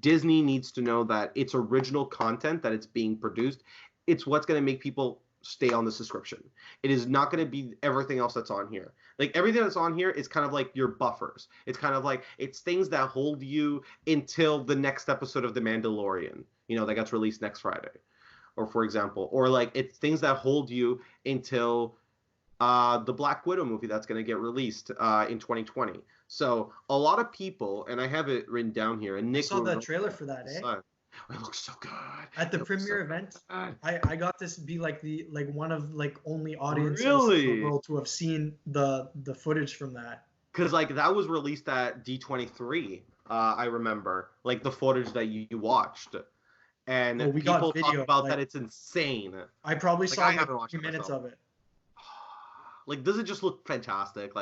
Disney needs to know that it's original content that it's being produced. It's what's going to make people stay on the subscription. It is not going to be everything else that's on here. Like everything that's on here is kind of like your buffers. It's kind of like it's things that hold you until the next episode of The Mandalorian, that gets released next Friday. Or for example, or like it's things that hold you until the Black Widow movie that's going to get released in 2020. So a lot of people, and I have it written down here, and Nick saw the trailer for that, eh? It looks so good. At the premiere event, I got this be like one of only audiences really? in the world to have seen the footage from that. Because that was released at D23, I remember, the footage that you watched. And we people got video, talk about that it's insane. I probably saw 3 minutes of it. Does it just look fantastic?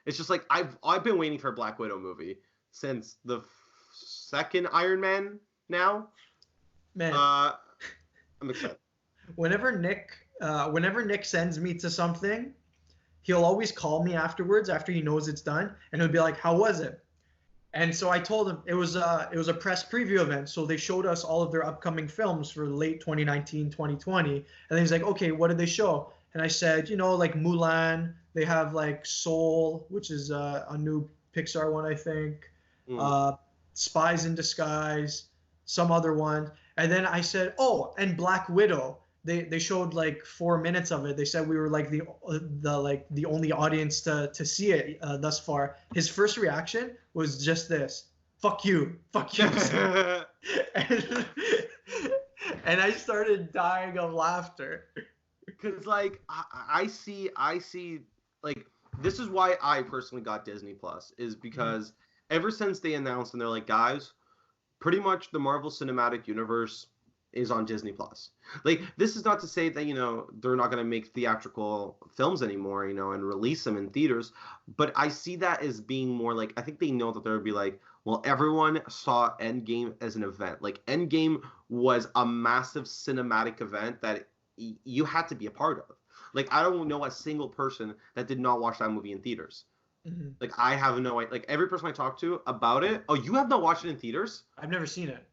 It's just I've been waiting for a Black Widow movie since the second Iron Man now. Man, I'm excited. Whenever Nick sends me to something, he'll always call me afterwards after he knows it's done, and he'll be like, "How was it?" And so I told him it was a press preview event, so they showed us all of their upcoming films for late 2019, 2020, and then he's like, "Okay, what did they show?" And I said, like Mulan, they have Soul, which is a new Pixar one, I think, Spies in Disguise, some other one. And then I said, oh, and Black Widow. They showed 4 minutes of it. They said we were the only audience to see it thus far. His first reaction was just this: "Fuck you, fuck you." and I started dying of laughter. Because I see this is why I personally got Disney Plus, is because ever since they announced and they're like, guys, pretty much the Marvel Cinematic Universe is on Disney Plus. This is not to say that, they're not going to make theatrical films anymore, and release them in theaters. But I see that as being more I think they know that there would be well, everyone saw Endgame as an event. Endgame was a massive cinematic event that you had to be a part of. I don't know a single person that did not watch that movie in theaters. Mm-hmm. I have no idea. Every person I talk to about it. Oh, you have not watched it in theaters? I've never seen it.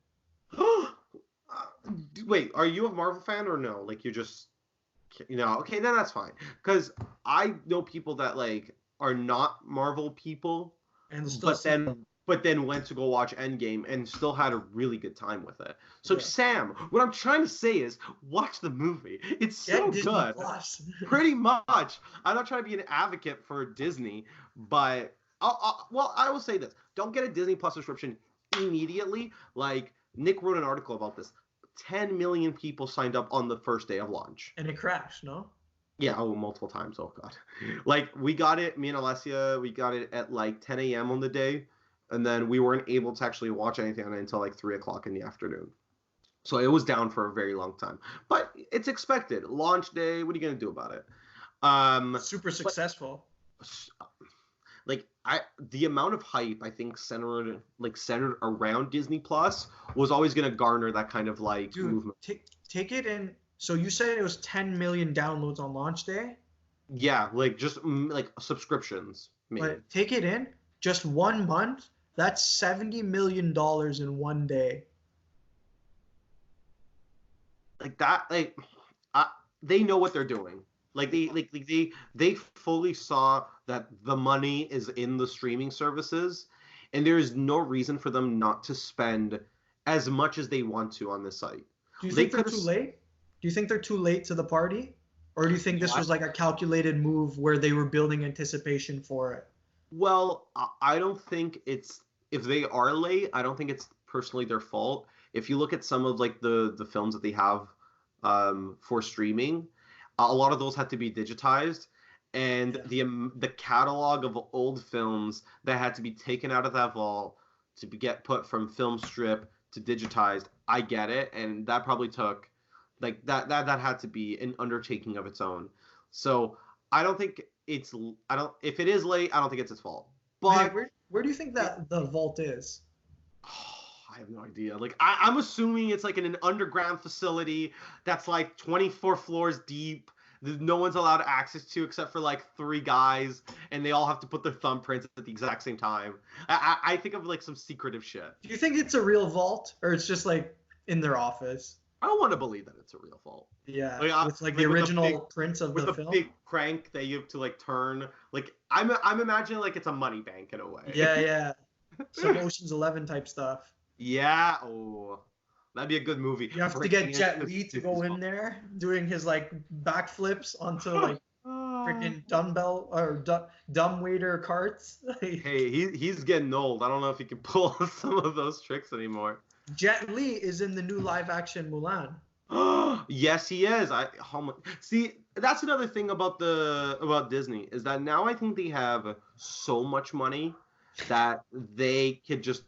Wait, are you a Marvel fan or no? You just, okay, then that's fine. Because I know people that are not Marvel people, and but then went to go watch Endgame and still had a really good time with it. So, yeah. Sam, what I'm trying to say is watch the movie. It's so good. Pretty much. I'm not trying to be an advocate for Disney, but I will say this. Don't get a Disney Plus subscription immediately. Nick wrote an article about this. 10 million people signed up on the first day of launch. And it crashed, no? Yeah, multiple times. Oh, God. We got it, me and Alessia, we got it at 10 a.m. on the day. And then we weren't able to actually watch anything on it until 3 o'clock in the afternoon. So it was down for a very long time. But it's expected. Launch day, what are you going to do about it? Super successful. The amount of hype, I think, centered around Disney Plus was always going to garner that kind of movement. Take it in. So you said it was 10 million downloads on launch day? Yeah, just subscriptions. Maybe. But take it in. Just 1 month, that's $70 million in one day. They know what they're doing. They fully saw that the money is in the streaming services, and there is no reason for them not to spend as much as they want to on this site. Do you think they're too late? Do you think they're too late to the party? Or do you think this was a calculated move where they were building anticipation for it? Well, I don't think if they are late, I don't think it's personally their fault. If you look at some of the films that they have for streaming, a lot of those had to be digitized, and the catalog of old films that had to be taken out of that vault to get put from film strip to digitized, I get it, and that probably took that had to be an undertaking of its own. So I don't think if it is late, I don't think it's its fault. But where do you think that the vault is? I have no idea. I'm assuming it's in an underground facility that's 24 floors deep. No one's allowed access to except for 3 guys, and they all have to put their thumbprints at the exact same time. I think of some secretive shit. Do you think it's a real vault, or it's just in their office? I don't want to believe that it's a real fault. Yeah, with like the original prints of the film. With a big crank that you have to like turn. Like I'm imagining like it's a money bank in a way. Yeah. Some Ocean's 11 type stuff. Yeah. Oh, that'd be a good movie. You have to get Jet Li to go in there doing his like backflips onto like freaking dumbbell or dumbwaiter carts. Hey, he's getting old. I don't know if he can pull off some of those tricks anymore. Jet Li is in the new live action Mulan. Yes, he is. See, that's another thing about Disney is that now I think they have so much money that they could just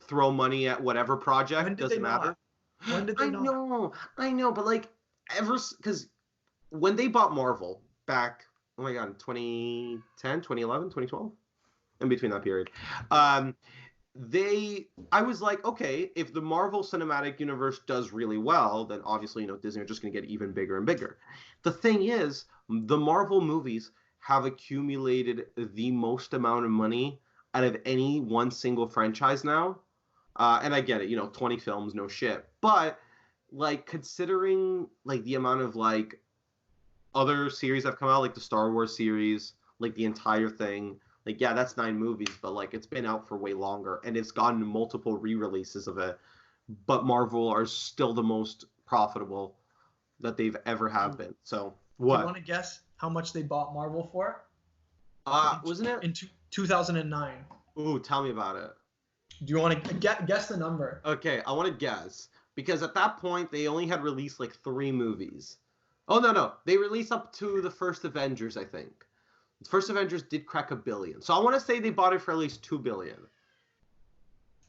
throw money at whatever project. Doesn't matter. When did they not? I know, but like because when they bought Marvel back, oh my god, 2010, 2011, 2012, in between that period, I was like, okay, if the Marvel Cinematic Universe does really well, then obviously, Disney are just going to get even bigger and bigger. The thing is, the Marvel movies have accumulated the most amount of money out of any one single franchise now. And I get it, 20 films, no shit. But, like, considering, like, the amount of, like, other series that have come out, like the Star Wars series, like the entire thing, like, yeah, that's 9 movies, but, like, it's been out for way longer, and it's gotten multiple re-releases of it. But Marvel are still the most profitable that they've ever have been. So, what? Do you want to guess how much they bought Marvel for? Wasn't it? In 2009. Ooh, tell me about it. Do you want to guess the number? Okay, I want to guess. Because at that point, they only had released, like, 3 movies. Oh, no. They released up to the first Avengers, I think. The first Avengers did crack $1 billion. So I want to say they bought it for at least $2 billion.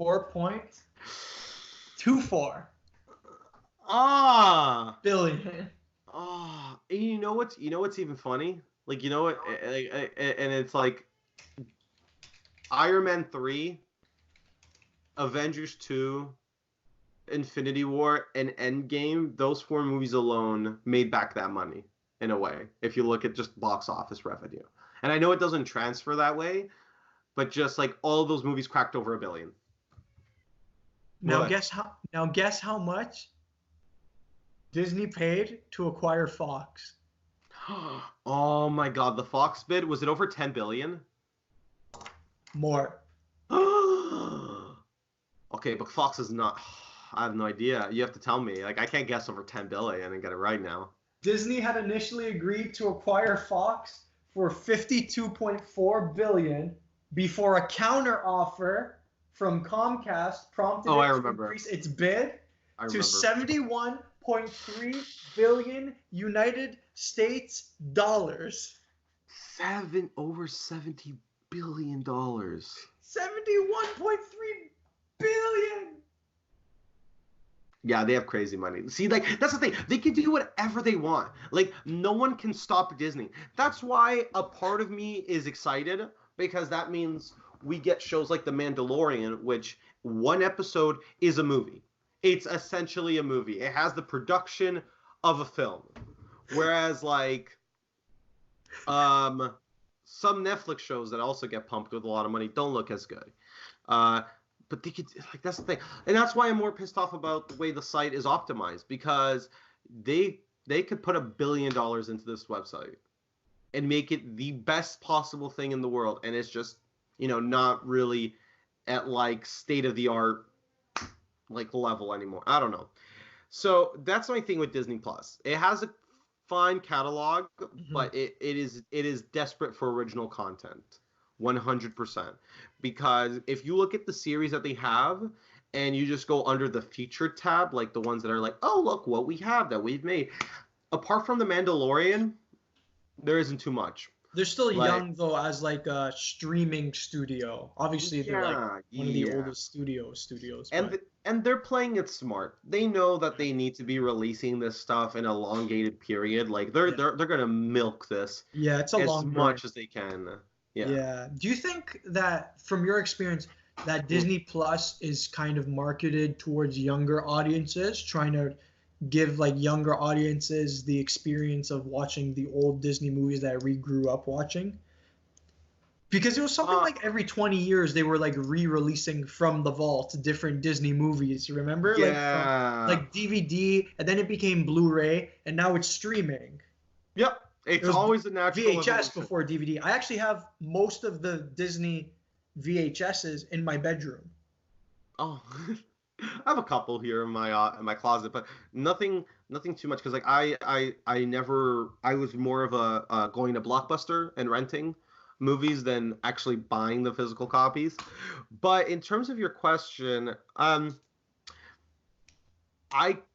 4.24 billion. And you know what's even funny? Like, what? And it's like Iron Man 3, Avengers 2, Infinity War, and Endgame. Those 4 movies alone made back that money in a way. If you look at just box office revenue. And I know it doesn't transfer that way, but just like all of those movies cracked over $1 billion. Now guess how much Disney paid to acquire Fox. Oh my god, the Fox bid, was it over $10 billion? More. Okay, but Fox is not. I have no idea. You have to tell me. Like, I can't guess over $10 billion and get it right now. Disney had initially agreed to acquire Fox for $52.4 billion before a counter offer from Comcast prompted it to increase its bid to $71.3 billion United States dollars. Over $70 billion. $71.3 billion. Yeah, they have crazy money. See, like, that's the thing. They can do whatever they want. Like, no one can stop Disney. That's why a part of me is excited, because that means we get shows like The Mandalorian, which one episode is a movie. It's essentially a movie. It has the production of a film. Whereas, like, some Netflix shows that also get pumped with a lot of money don't look as good. But they could, like, that's the thing. And that's why I'm more pissed off about the way the site is optimized, because they could put $1 billion into this website and make it the best possible thing in the world. And it's just, not really at, like, state-of-the-art, like, level anymore. I don't know. So that's my thing with Disney Plus. It has a fine catalog, but it is desperate for original content. 100%. Because if you look at the series that they have and you just go under the featured tab, like the ones that are like, oh, look what we have that we've made. Apart from The Mandalorian, there isn't too much. They're still young, though, as like a streaming studio. Obviously, they're like one of the oldest studios. And they're playing it smart. They know that they need to be releasing this stuff in an elongated period. Like, they're going to milk this it's a long much as they can. Yeah. Do you think that, from your experience, that Disney Plus is kind of marketed towards younger audiences, trying to give like younger audiences the experience of watching the old Disney movies that we grew up watching? Because it was something like every 20 years they were like re-releasing from the vault different Disney movies. Remember? Yeah. Like DVD, and then it became Blu-ray, and now it's streaming. Yep. It It's was always a natural VHS evolution. before DVD. I actually have most of the Disney VHSs in my bedroom. Oh, I have a couple here in my closet, but nothing too much because like I was more of a going to Blockbuster and renting movies than actually buying the physical copies. But in terms of your question, I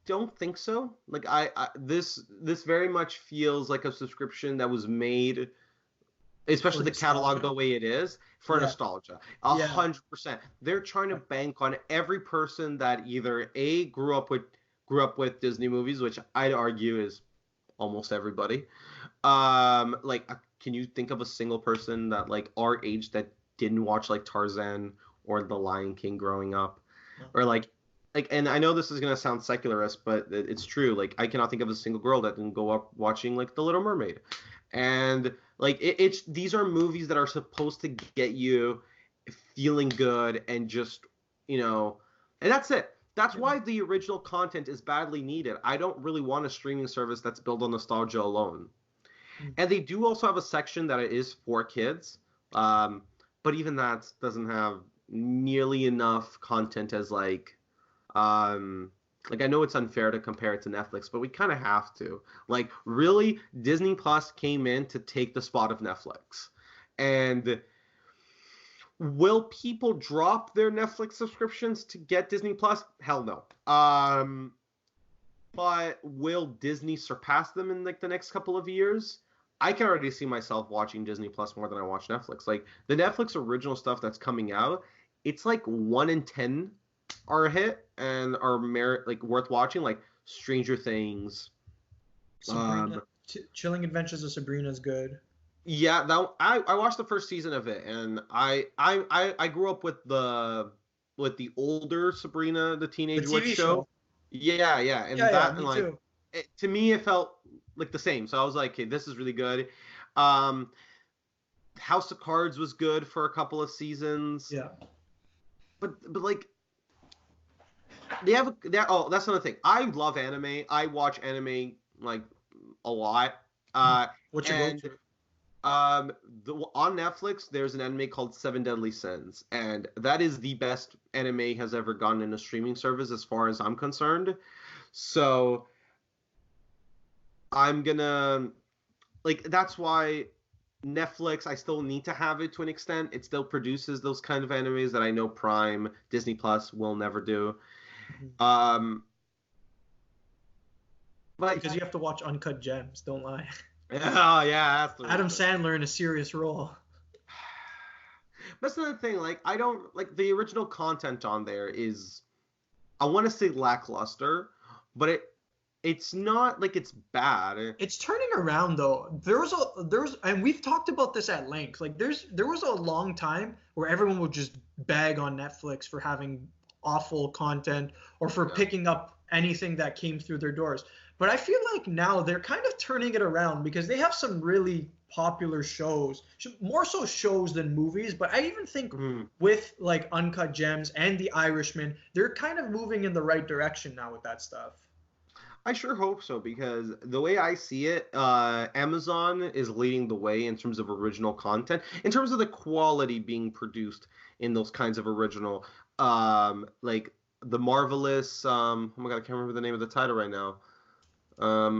don't think so. Like this very much feels like a subscription that was made, especially the catalog the way it is, for nostalgia. 100%. They're trying to bank on every person that either grew up with Disney movies, which I'd argue is almost everybody. Can you think of a single person that like our age that didn't watch like Tarzan or The Lion King growing up, or like, and I know this is gonna sound secularist, but it's true. Like, I cannot think of a single girl that didn't go up watching like The Little Mermaid, and like it's these are movies that are supposed to get you feeling good and just and that's it. That's why the original content is badly needed. I don't really want a streaming service that's built on nostalgia alone. And they do also have a section that is for kids, but even that doesn't have nearly enough content as like I know it's unfair to compare it to Netflix, but we kind of have to. Like, really, Disney Plus came in to take the spot of Netflix. And will people drop their Netflix subscriptions to get Disney Plus? Hell no. But will Disney surpass them in like the next couple of years? I can already see myself watching Disney Plus more than I watch Netflix. Like, the Netflix original stuff that's coming out, it's like 1 in 10 are a hit and are worth watching, like Stranger Things. Sabrina, Chilling Adventures of Sabrina is good. Yeah, I watched the first season of it, and I grew up with the older Sabrina, the teenage witch show. Yeah, and too. To me it felt like the same. So I was like, okay, this is really good. House of Cards was good for a couple of seasons. Yeah. But like that's another thing. I love anime. I watch anime like a lot. What's your go-to? On Netflix, there's an anime called Seven Deadly Sins, and that is the best anime has ever gone in a streaming service as far as I'm concerned. So I'm gonna that's why Netflix, I still need to have it to an extent. It still produces those kind of animes that I know Prime, Disney Plus will never do. But because you have to watch Uncut Gems, don't lie. Oh yeah, that's Adam Sandler in a serious role. That's another thing. Like, I don't like the original content on there is, I want to say lackluster, but it's not like it's bad. It's turning around though. There's and we've talked about this at length. Like there was a long time where everyone would just bag on Netflix for having awful content or for picking up anything that came through their doors. But I feel like now they're kind of turning it around because they have some really popular shows, more so shows than movies. But I even think with like Uncut Gems and The Irishman, they're kind of moving in the right direction now with that stuff. I sure hope so, because the way I see it, Amazon is leading the way in terms of original content, in terms of the quality being produced in those kinds of original, like The Marvelous. Oh my god, I can't remember the name of the title right now.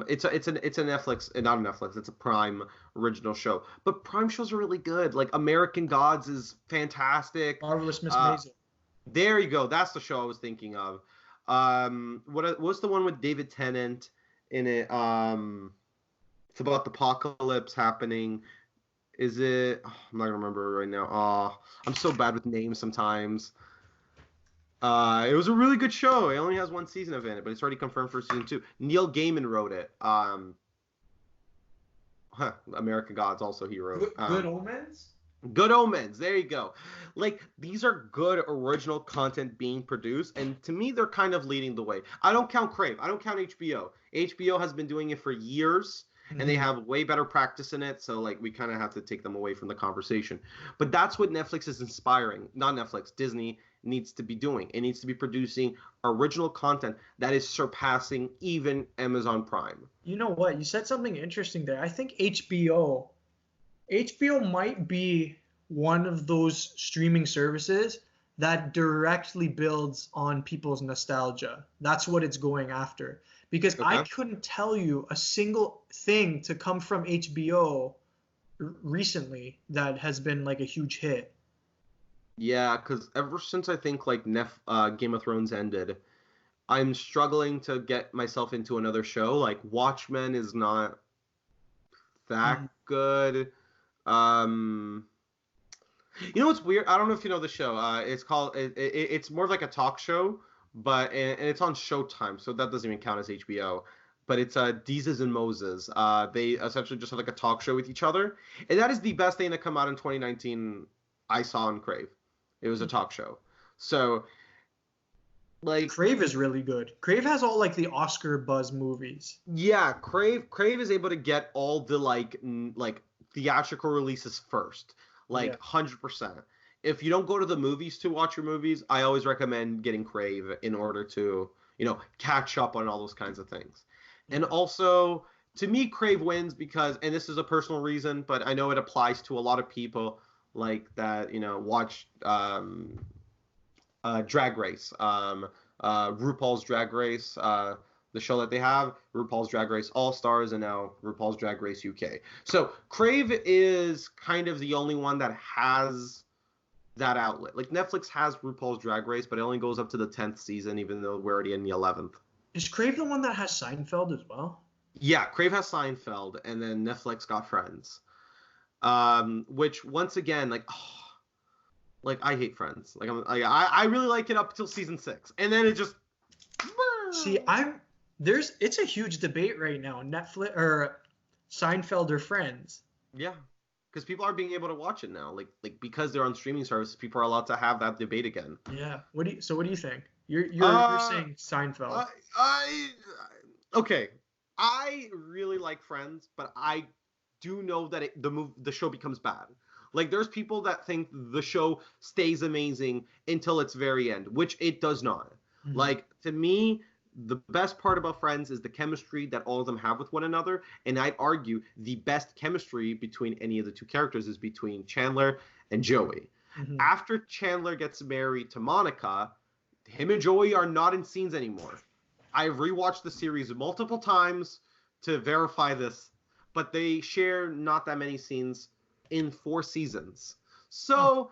It's a Netflix, not a Netflix. It's a Prime original show, but Prime shows are really good. Like American Gods is fantastic. Marvelous Miss Maisel. There you go. That's the show I was thinking of. What's the one with David Tennant in it? It's about the apocalypse happening. Is it? Oh, I'm not gonna remember right now. I'm so bad with names sometimes. It was a really good show. It only has one season of it, but it's already confirmed for season 2. Neil Gaiman wrote it. American Gods also he wrote. Good Omens? Good Omens. There you go. Like, these are good original content being produced, and to me, they're kind of leading the way. I don't count Crave. I don't count HBO. HBO has been doing it for years, and they have way better practice in it, so like we kind of have to take them away from the conversation. But that's what Netflix is inspiring, not Netflix, Disney needs to be doing. It needs to be producing original content that is surpassing even Amazon Prime. You know what? You said something interesting there. I think HBO might be one of those streaming services that directly builds on people's nostalgia. That's what it's going after. Because Okay. I couldn't tell you a single thing to come from HBO recently that has been like a huge hit. Yeah, because ever since I think like Game of Thrones ended, I'm struggling to get myself into another show. Like Watchmen is not that good. You know what's weird? I don't know if you know the show. It's more of like a talk show, but and it's on Showtime, so that doesn't even count as HBO. But it's Deezus and Moses. They essentially just have like a talk show with each other, and that is the best thing to come out in 2019. I saw on Crave. It was a talk show. So, like, Crave is really good. Crave has all like the Oscar buzz movies. yeah, Crave is able to get all the like theatrical releases first, like 100%. If you don't go to the movies to watch your movies, I always recommend getting Crave in order to, catch up on all those kinds of things. And also, to me, Crave wins because, and this is a personal reason, but I know it applies to a lot of people like that, watch Drag Race, RuPaul's Drag Race, the show that they have, RuPaul's Drag Race All Stars, and now RuPaul's Drag Race UK. So Crave is kind of the only one that has that outlet. Like Netflix has RuPaul's Drag Race, but it only goes up to the 10th season, even though we're already in the 11th. Is Crave the one that has Seinfeld as well? Yeah, Crave has Seinfeld, and then Netflix got Friends. Which once again, I hate Friends. I really like it up till season 6, and then it just. See, it's a huge debate right now. Netflix or Seinfeld or Friends. Yeah, because people are being able to watch it now. Like because they're on streaming services, people are allowed to have that debate again. Yeah. What do you think? You're saying Seinfeld. Okay. I really like Friends, but I do know that the show becomes bad. Like there's people that think the show stays amazing until its very end, which it does not. Mm-hmm. Like to me, the best part about Friends is the chemistry that all of them have with one another, and I'd argue the best chemistry between any of the two characters is between Chandler and Joey. Mm-hmm. After Chandler gets married to Monica, him and Joey are not in scenes anymore. I've rewatched the series multiple times to verify this, but they share not that many scenes in 4 seasons. So,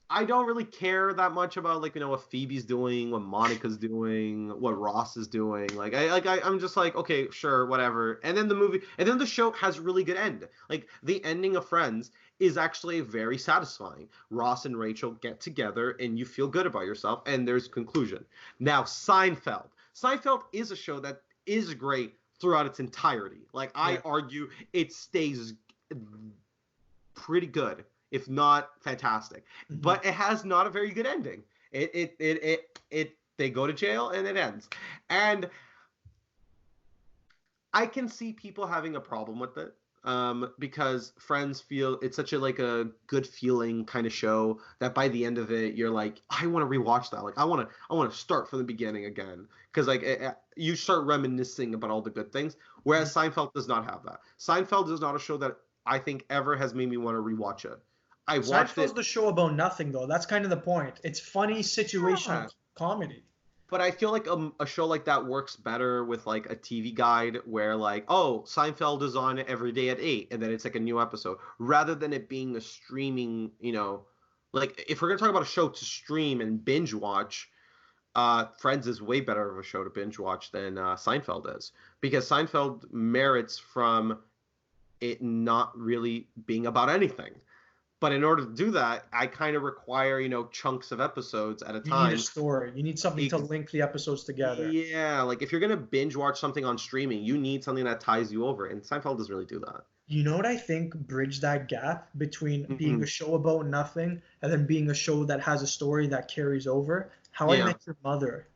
I don't really care that much about, what Phoebe's doing, what Monica's doing, what Ross is doing. I'm just like, okay, sure, whatever. And then the show has a really good end. Like, the ending of Friends is actually very satisfying. Ross and Rachel get together, and you feel good about yourself, and there's a conclusion. Now, Seinfeld. Seinfeld is a show that is great throughout its entirety. I argue it stays pretty good, if not fantastic. Mm-hmm. But it has not a very good ending. They go to jail and it ends. And I can see people having a problem with it. Because Friends feel it's such a good feeling kind of show that by the end of it you're like, I want to rewatch that. I want to start from the beginning again, because you start reminiscing about all the good things. Whereas Seinfeld does not have that. Seinfeld is not a show that I think ever has made me want to rewatch it. I watched Seinfeld's the show about nothing though. That's kind of the point. It's funny situational comedy. But I feel like a show like that works better with a TV guide where Seinfeld is on every day at 8 and then it's a new episode, rather than it being a streaming, if we're going to talk about a show to stream and binge watch, Friends is way better of a show to binge watch than Seinfeld is, because Seinfeld merits from it not really being about anything. But in order to do that, I kind of require, chunks of episodes at a time. You need a story. You need something to link the episodes together. Yeah, if you're going to binge watch something on streaming, you need something that ties you over. And Seinfeld doesn't really do that. You know what I think bridged that gap between being a show about nothing and then being a show that has a story that carries over? How I Met Your Mother.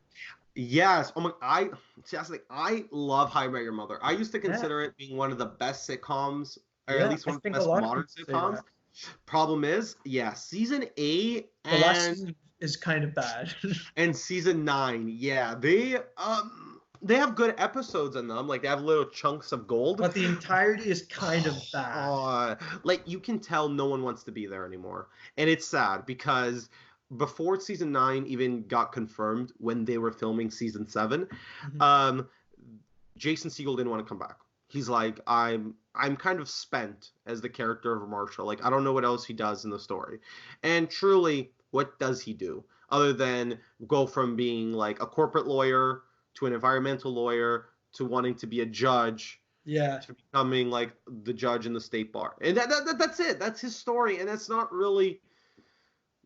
Yes. Oh my. I love How I Met Your Mother. I used to Yeah. consider it being one of the best sitcoms, or at Yeah, least I one of the think a best lot of modern people say sitcoms. that. Problem is, yeah, season 8 The last and season is kind of bad. season 9, yeah, they have good episodes in them. Like they have little chunks of gold. But the entirety is kind of bad. Like you can tell no one wants to be there anymore, and it's sad because before season 9 even got confirmed, when they were filming season 7, Mhm. um, Jason Segel didn't want to come back. He's like, I'm kind of spent as the character of Marshall. Like I don't know what else he does in the story, and truly, what does he do other than go from being like a corporate lawyer to an environmental lawyer to wanting to be a judge Yeah. to becoming like the judge in the state bar, and that's it. That's his story, and that's not really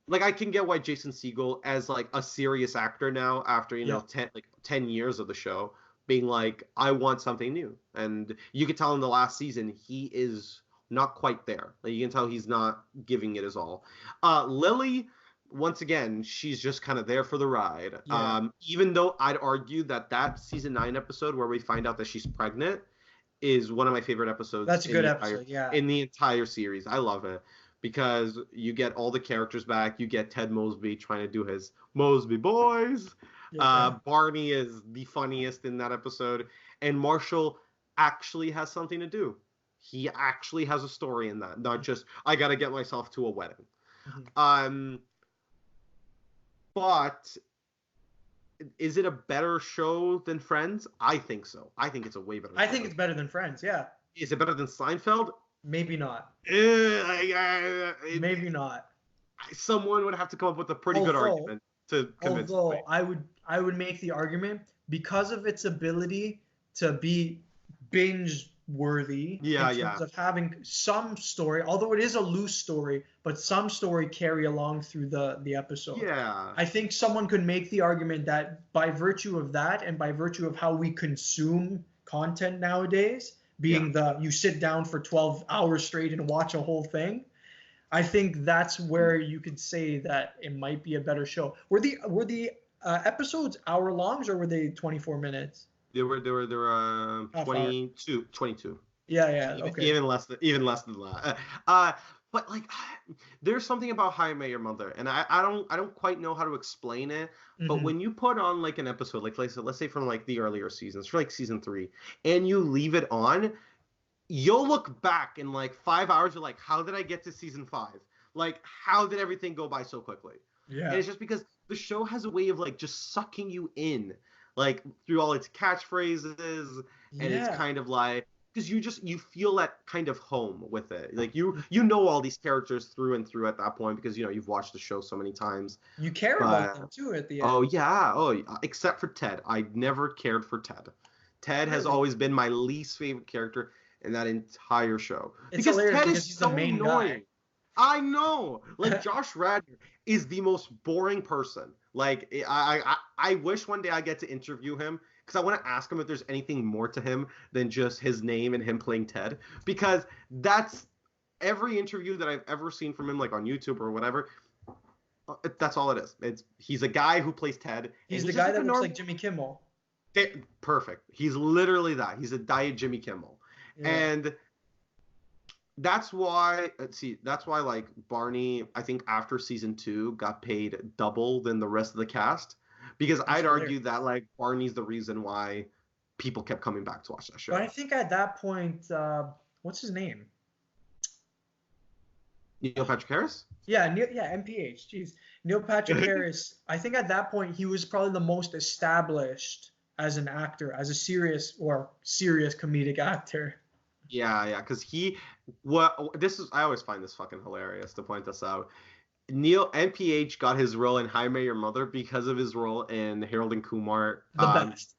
like I can get why Jason Segel as like a serious actor now after Yeah. 10 years of the show being like I want something new, and you could tell in the last season he is not quite there. Like you can tell he's not giving it his all. Lily, once again, she's just kind of there for the ride. Yeah. Even though I'd argue that season 9 episode where we find out that she's pregnant is one of my favorite episodes That's a good episode. Yeah. in the entire series. I love it because you get all the characters back. You get Ted Mosby trying to do his Mosby boys. Yeah. Barney is the funniest in that episode, and Marshall actually has something to do. He actually has a story in that, not just I gotta get myself to a wedding. Mhm. But is it a better show than Friends? I think so. I think it's a way better I show. think it's better than Friends. Yeah. Is it better than Seinfeld? Maybe not. Maybe not. someone would have to come up with a pretty good argument to convince me. Although I would make the argument because of its ability to be binge worthy in terms of having some story, although it is a loose story, but some story carry along through the episode. Yeah. I think someone could make the argument that by virtue of that and by virtue of how we consume content nowadays, being you sit down for 12 hours straight and watch a whole thing, I think that's where you could say that it might be a better show. Were the episodes hour longs or were they 24 minutes? They were 22. Yeah, okay. Even less than that. But like there's something about How I Met Your Mother, and I don't quite know how to explain it, but when you put on like an episode like let's say from like the earlier seasons, for like season 3, and you leave it on, you'll look back in like 5 hours, you're like, how did I get to season 5? Like, how did everything go by so quickly? Yeah. And it's just because the show has a way of like just sucking you in, like through all its catchphrases, and it's kind of like because you feel that kind of home with it. Like you know all these characters through and through at that point because you've watched the show so many times. You care about them too at the end. Oh yeah, except for Ted. I never cared for Ted. Ted has always been my least favorite character in that entire show. It's because Ted because is he's so the main annoying. guy. I know. Like Josh Radnor is the most boring person. Like I wish one day I get to interview him because I want to ask him if there's anything more to him than just his name and him playing Ted, because that's every interview that I've ever seen from him, like on YouTube or whatever. That's all it is. He's a guy who plays Ted. He's the guy that looks like Jimmy Kimmel. Perfect. He's literally that. He's a diet Jimmy Kimmel. Yeah. And that's why like Barney, I think after season 2 got paid double than the rest of the cast, because I'd argue that like Barney's the reason why people kept coming back to watch that show. But I think at that point, what's his name? Neil Patrick Harris? Yeah, NPH. Jeez, Neil Patrick Harris. I think at that point he was probably the most established as an actor, as a serious comedic actor. Yeah, because I always find this fucking hilarious to point this out. NPH got his role in How I Met Your Mother because of his role in Harold and Kumar. Best.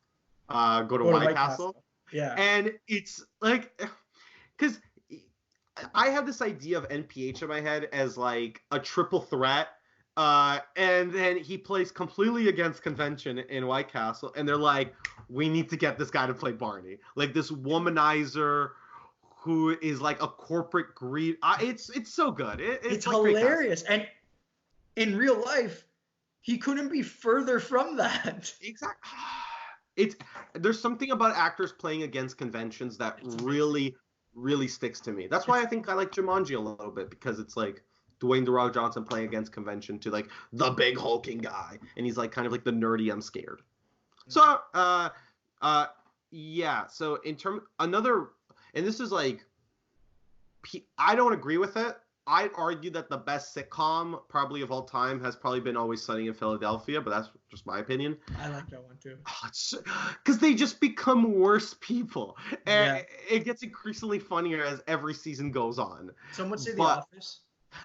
Go to White Castle. Yeah. And it's like, because I have this idea of NPH in my head as like a triple threat. And then he plays completely against convention in White Castle. And they're like, we need to get this guy to play Barney. Like this womanizer who is like a corporate greed. It's so good. It's like hilarious. And in real life, He couldn't be further from that. Exactly. There's something about actors playing against conventions that really sticks to me. That's why I think I like Jumanji a little bit, because it's like Dwayne The Rock Johnson playing against convention to like the big hulking guy, and he's like kind of like the nerdy I'm scared. So yeah. So in term another, and this is like, I don't agree with it. I'd argue that the best sitcom probably of all time has probably been Always Sunny in Philadelphia, but that's just my opinion. I like that one too. Because they just become worse people. And it gets increasingly funnier as every season goes on. Some would say The Office.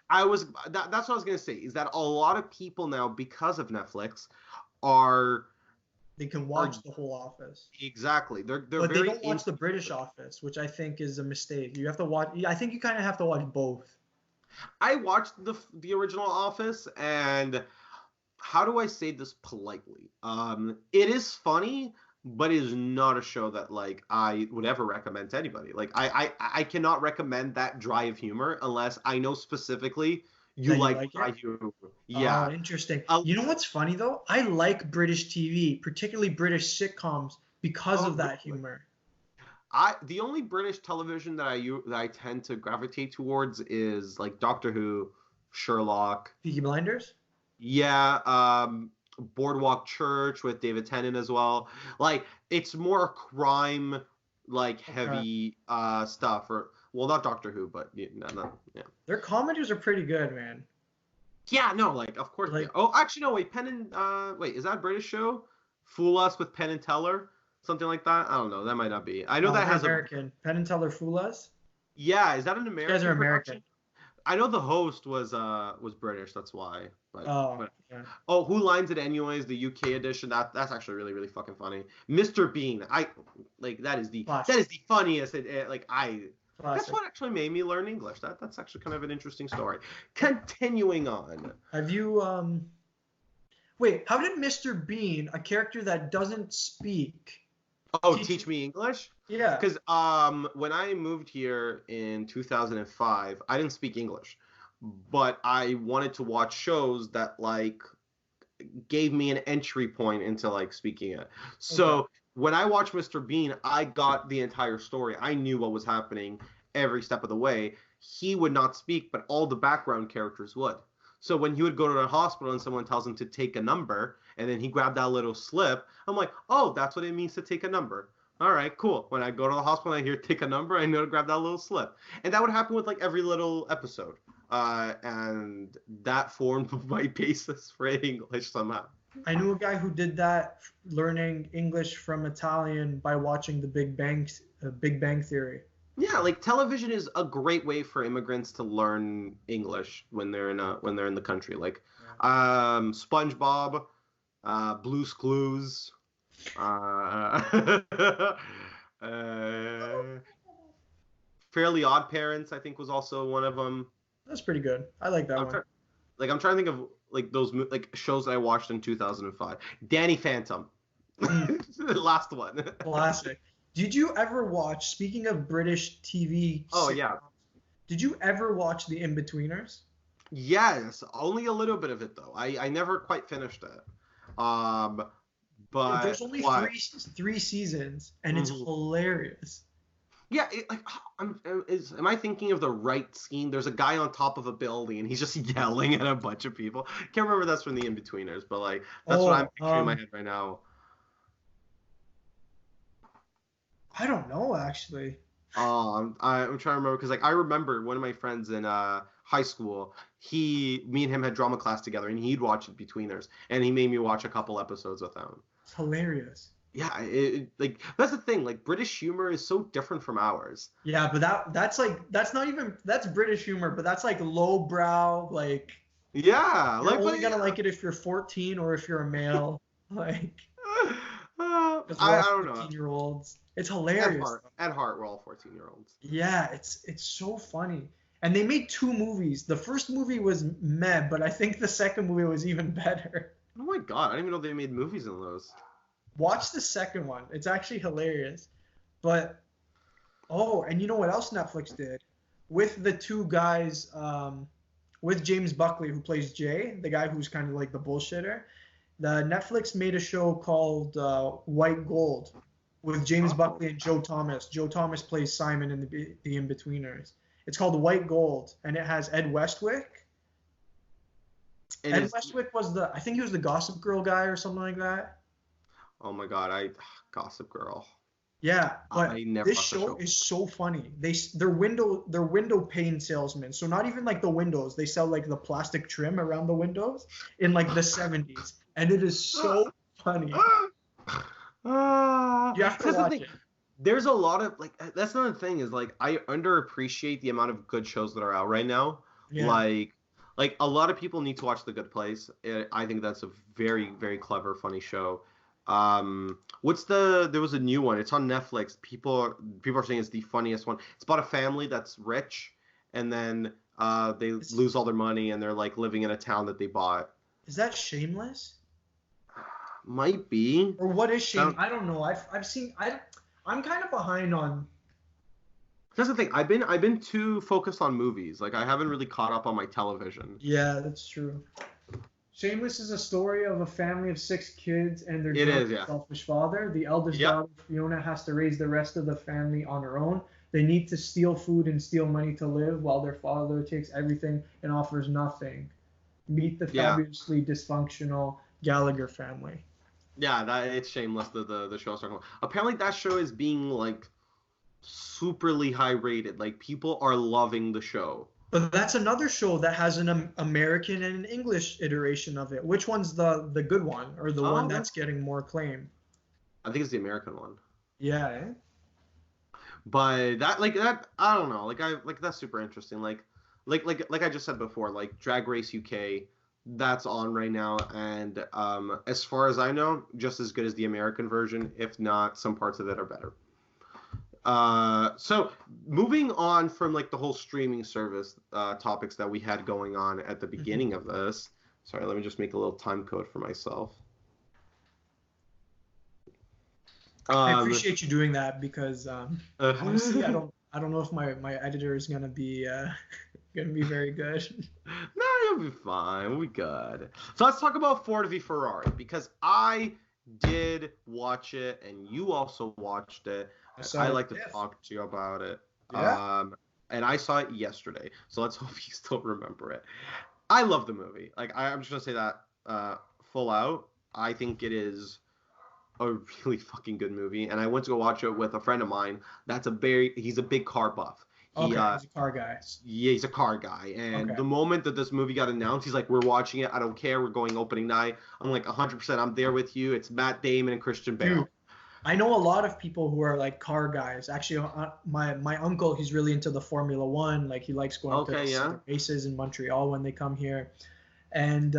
That's what I was going to say, is that a lot of people now, because of Netflix, are... They can watch the whole Office. Exactly. But they don't watch the British Office, which I think is a mistake. You have to watch... I think you kind of have to watch both. I watched the original Office, and how do I say this politely? It is funny, but it is not a show that like I would ever recommend to anybody. Like I cannot recommend that dry of humor unless I know specifically you like dry humor. Yeah. Oh, interesting. You know what's funny though? I like British TV, particularly British sitcoms, because of that humor. The only British television that I tend to gravitate towards is like Doctor Who, Sherlock, Peaky Blinders. Yeah, Boardwalk Church with David Tennant as well. Like it's more crime, like heavy stuff. Or well, not Doctor Who, but yeah. Their comedies are pretty good, man. Yeah, no, like of course. Like, oh, actually, no. Wait, wait, is that a British show? Fool Us with Penn and Teller. Something like that. I don't know. That might not be. I know that has American. Penn and Teller Fool Us. Yeah, is that an American? You guys are American. Production? I know the host was British. That's why. But, yeah. Oh, Who Lines It Anyways? The UK edition. That's actually really fucking funny. Mr. Bean. That is the funniest. That's what actually made me learn English. That's actually kind of an interesting story. Continuing on. Have you Wait, how did Mr. Bean, a character that doesn't speak, teach me English? Yeah. Because when I moved here in 2005, I didn't speak English, but I wanted to watch shows that like gave me an entry point into like speaking it. So when I watched Mr. Bean, I got the entire story. I knew what was happening every step of the way. He would not speak, but all the background characters would. So when he would go to the hospital and someone tells him to take a number, and then he grabbed that little slip, I'm like, oh, that's what it means to take a number. All right, cool. When I go to the hospital and I hear take a number, I know to grab that little slip. And that would happen with like every little episode. And that formed my basis for English somehow. I knew a guy who did that, learning English from Italian by watching The Big Bang Theory. Yeah, like television is a great way for immigrants to learn English when they're in the country. Like SpongeBob, Blue's Clues, Fairly Odd Parents, I think was also one of them. That's pretty good. I like that one. I'm trying to think of like those like shows that I watched in 2005. Danny Phantom, the last one. Classic. Did you ever watch, speaking of British TV? Oh, yeah. Did you ever watch The In-Betweeners? Yes, only a little bit of it, though. I never quite finished it. But there's only three seasons, and it's hilarious. Yeah, am I thinking of the right scene? There's a guy on top of a building, and he's just yelling at a bunch of people. Can't remember that's from The In-Betweeners, but like that's what I'm picturing in my head right now. I don't know, actually. I'm trying to remember because like I remember one of my friends in high school. Me and him had drama class together, and he'd watch It-Betweeners, and he made me watch a couple episodes with him. It's hilarious. Yeah, like that's the thing. Like British humor is so different from ours. Yeah, but that's British humor, but that's like lowbrow. Like yeah, you're only gonna like it if you're 14 or if you're a male. Like I don't know. 14-year-olds. It's hilarious. At heart, we're all 14-year-olds. Yeah, it's so funny. And they made 2 movies. The first movie was meh, but I think the second movie was even better. Oh my god, I didn't even know they made movies in those. Watch the second one. It's actually hilarious. But and you know what else Netflix did? With the 2 guys, with James Buckley, who plays Jay, the guy who's kind of like the bullshitter. The Netflix made a show called White Gold with James Buckley and Joe Thomas. Joe Thomas plays Simon in the In-Betweeners. It's called White Gold, and it has Ed Westwick. Ed Westwick was I think he was the Gossip Girl guy or something like that. Oh my God, Gossip Girl. Yeah, but this show is so funny. They're window pane salesmen. So not even like the windows. They sell like the plastic trim around the windows in like the 70s. And it is so funny. You have to watch it. There's a lot of like that's another thing is like I underappreciate the amount of good shows that are out right now. Yeah. Like a lot of people need to watch The Good Place. I think that's a very, very clever, funny show. There was a new one. It's on Netflix. People are saying it's the funniest one. It's about a family that's rich and then they lose all their money and they're like living in a town that they bought. Is that Shameless? Might be. Or what is Shameless? I don't know. I've seen I'm kind of behind on. That's the thing. I've been too focused on movies. Like I haven't really caught up on my television. Yeah, that's true. Shameless is a story of a family of 6 kids and their selfish father. The eldest daughter, Fiona, has to raise the rest of the family on her own. They need to steal food and steal money to live, while their father takes everything and offers nothing. Meet the fabulously dysfunctional Gallagher family. Yeah, it's Shameless, the show I was talking about. Apparently that show is being like superly high rated. Like people are loving the show. But that's another show that has an American and an English iteration of it. Which one's the good one, or the one that's getting more acclaim? I think it's the American one. Yeah. Eh? But that I don't know. That's super interesting. Like I just said before, like Drag Race UK, that's on right now, and as far as I know, just as good as the American version, if not some parts of it are better. So moving on from like the whole streaming service topics that we had going on at the beginning of this. Sorry, let me just make a little time code for myself. I appreciate you doing that because honestly, I don't know if my editor is gonna be very good. No, you'll be fine. We'll be good. So let's talk about Ford v Ferrari because I did watch it and you also watched it. I like to talk to you about it. Yeah. And I saw it yesterday, so let's hope you still remember it. I love the movie. Like I'm just gonna say that full out. I think it is a really fucking good movie, and I went to go watch it with a friend of mine. He's a big car buff. He's a car guy. Yeah, he's a car guy. And the moment that this movie got announced, he's like, we're watching it. I don't care. We're going opening night. I'm like, 100%. I'm there with you. It's Matt Damon and Christian Bale. Dude, I know a lot of people who are like car guys. Actually, my uncle, he's really into the Formula One. Like he likes going to the races in Montreal when they come here. And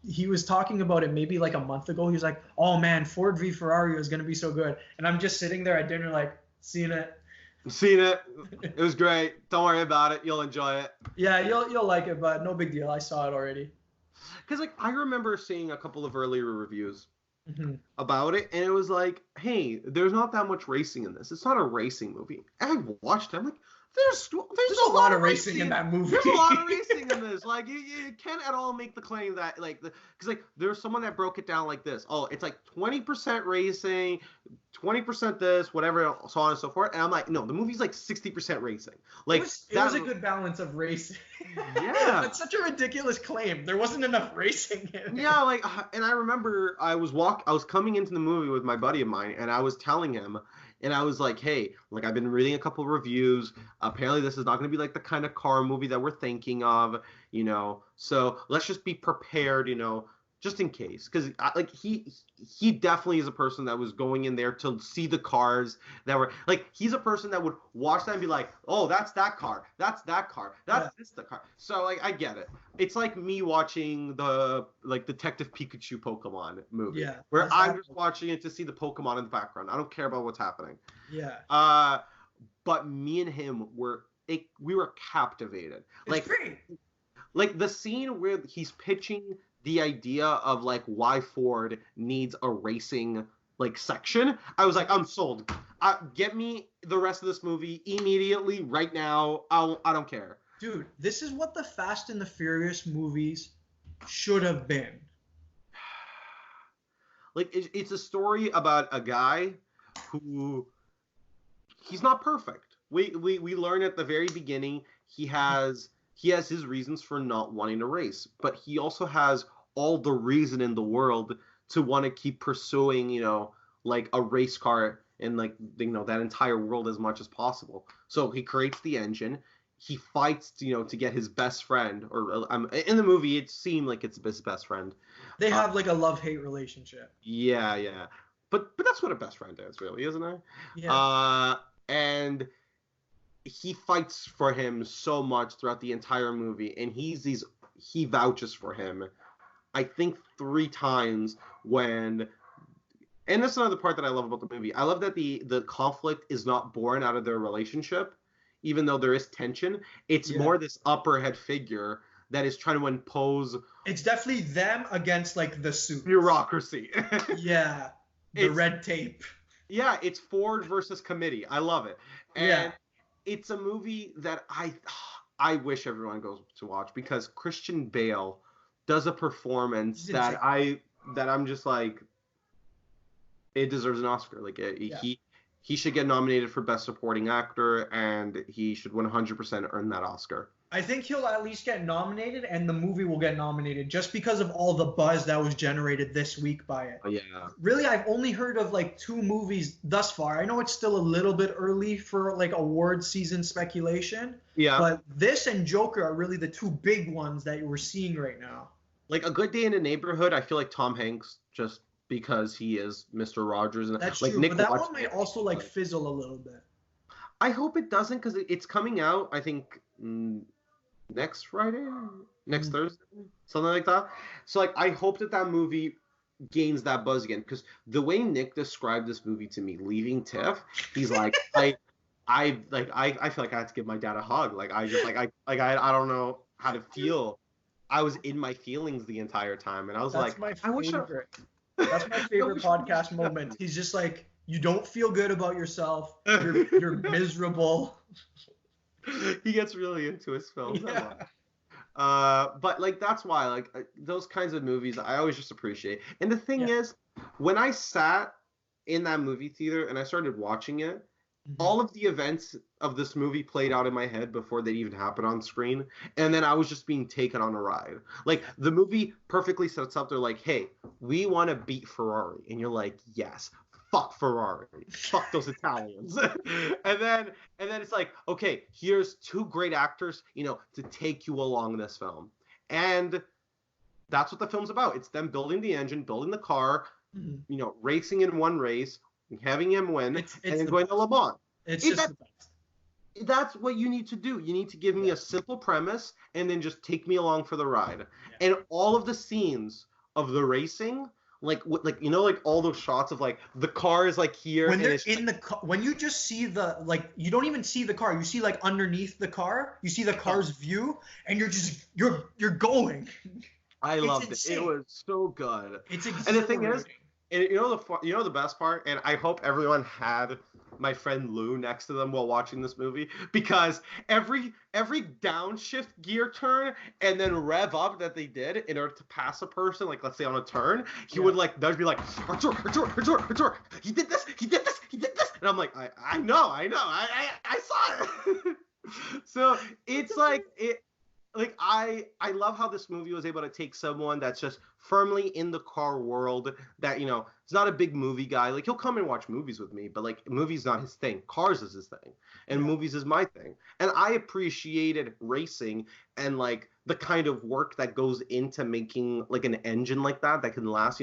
he was talking about it maybe like a month ago. He was like, oh man, Ford v Ferrari is going to be so good. And I'm just sitting there at dinner like, seen it. It was great. Don't worry about it. You'll enjoy it. Yeah, you'll like it, but no big deal. I saw it already. Because like I remember seeing a couple of earlier reviews about it, and it was like, hey, there's not that much racing in this. It's not a racing movie. And I watched it. I'm like, there's a lot of racing in that movie. There's a lot of racing in this. Like you can't at all make the claim that like because like there's someone that broke it down like this. Oh, it's like 20% racing, 20% this, whatever, so on and so forth. And I'm like, no, the movie's like 60% racing. Like it was a good balance of racing. Yeah, it's such a ridiculous claim. There wasn't enough racing in it. Yeah, like, and I remember I was coming into the movie with my buddy of mine, and I was telling him. And I was like, hey, like I've been reading a couple of reviews. Apparently this is not going to be like the kind of car movie that we're thinking of, you know. So let's just be prepared, you know, just in case. Because like he definitely is a person that was going in there to see the cars that were like he's a person that would watch that and be like, oh, that's that car, that's that car, that's the car. So like I get it. It's like me watching the like Detective Pikachu Pokemon movie, where I'm just watching it to see the Pokemon in the background. I don't care about what's happening. Yeah. But me and him we were captivated. It's great. Like the scene where he's pitching the idea of like why Ford needs a racing like section, I was like, I'm sold. Get me the rest of this movie immediately, right now. I don't care. Dude, this is what the Fast and the Furious movies should have been. Like, it's a story about a guy who, he's not perfect. We learn at the very beginning he has his reasons for not wanting to race, but he also has all the reason in the world to want to keep pursuing, like a race car in like, that entire world as much as possible. So he creates the engine. He fights, to get his best friend, or in the movie it seemed like it's his best friend. They have like a love-hate relationship. Yeah. But that's what a best friend is, really, isn't it? Yeah. And he fights for him so much throughout the entire movie, and he vouches for him, I think 3 times when. And that's another part that I love about the movie. I love that the conflict is not born out of their relationship, even though there is tension. It's more this upper head figure that is trying to impose. It's definitely them against like the suit. Bureaucracy. Yeah. The red tape. Yeah, it's Ford versus committee. I love it. And it's a movie that I wish everyone goes to watch, because Christian Bale does a performance that I'm just like, it deserves an Oscar. Like he should get nominated for Best Supporting Actor, and he should 100% earn that Oscar. I think he'll at least get nominated, and the movie will get nominated just because of all the buzz that was generated this week by it. Oh, yeah. Really, I've only heard of like 2 movies thus far. I know it's still a little bit early for like award season speculation. Yeah. But this and Joker are really the 2 big ones that we're seeing right now. Like A Good Day in the Neighborhood, I feel like Tom Hanks, just because he is Mr. Rogers. And that's like, true, Nick but that one might also like fizzle a little bit. I hope it doesn't, because it's coming out, I think, next Friday, next Thursday, something like that. So like, I hope that movie gains that buzz again, because the way Nick described this movie to me, leaving TIFF, he's like, I feel like I had to give my dad a hug. Like I don't know how to feel. I was in my feelings the entire time, and I was That's my favorite. That's my favorite podcast moment. He's just like, you don't feel good about yourself. You're miserable. He gets really into his films. Yeah. But like, that's why, like, those kinds of movies I always just appreciate. And the thing is, when I sat in that movie theater and I started watching it, all of the events of this movie played out in my head before they even happened on screen, and then I was just being taken on a ride. Like, the movie perfectly sets up, they're like, hey, we want to beat Ferrari, and you're like, yes, fuck Ferrari, fuck those Italians. and then it's like, okay, here's 2 great actors, to take you along this film. And that's what the film's about. It's them building the engine, building the car, racing in one race, having him win, and then going to Le Mans. It's just the best. That's what you need to do. You need to give me a simple premise and then just take me along for the ride. Yeah. And all of the scenes of the racing, like all those shots of like the car is like here. When they're in the car, when you just see you don't even see the car. You see like underneath the car. You see the car's view, and you're going. I loved it. It was so good. It's exhilarating. And the thing is, the best part, and I hope everyone had my friend Lou next to them while watching this movie, because every downshift gear turn and then rev up that they did in order to pass a person, like let's say on a turn, he would like, that'd be like, Artur, he did this, and I'm like, I know, I saw it. So it's like I love how this movie was able to take someone that's just firmly in the car world, that, it's not a big movie guy. Like, he'll come and watch movies with me, but like, movies not his thing. Cars is his thing, and movies is my thing. And I appreciated racing and like the kind of work that goes into making like an engine like that can last,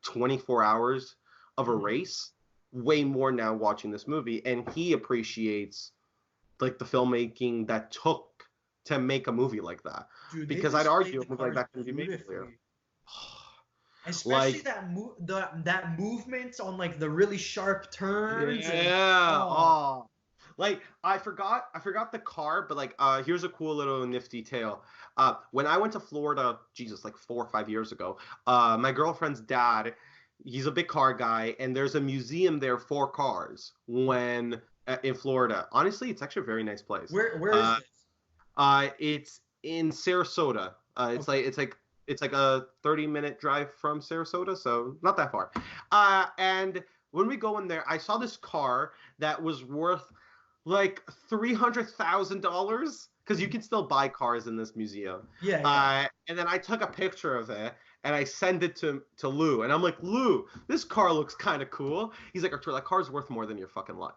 24 hours of a race, way more now watching this movie. And he appreciates like the filmmaking that took to make a movie like that. Dude, because I'd argue a movie like that can be made clear. Especially that movement on like the really sharp turns. Yeah. Like, I forgot the car, but like, here's a cool little nifty tale. When I went to Florida, like 4 or 5 years ago, my girlfriend's dad, he's a big car guy, and there's a museum there for cars in Florida. Honestly, it's actually a very nice place. Where is this? It's in Sarasota. It's like a 30-minute drive from Sarasota, so not that far. And when we go in there, I saw this car that was worth like $300,000 because you can still buy cars in this museum. Yeah. And then I took a picture of it and I send it to Lou, and I'm like, Lou, this car looks kind of cool. He's like, Artur, that car's worth more than your fucking life.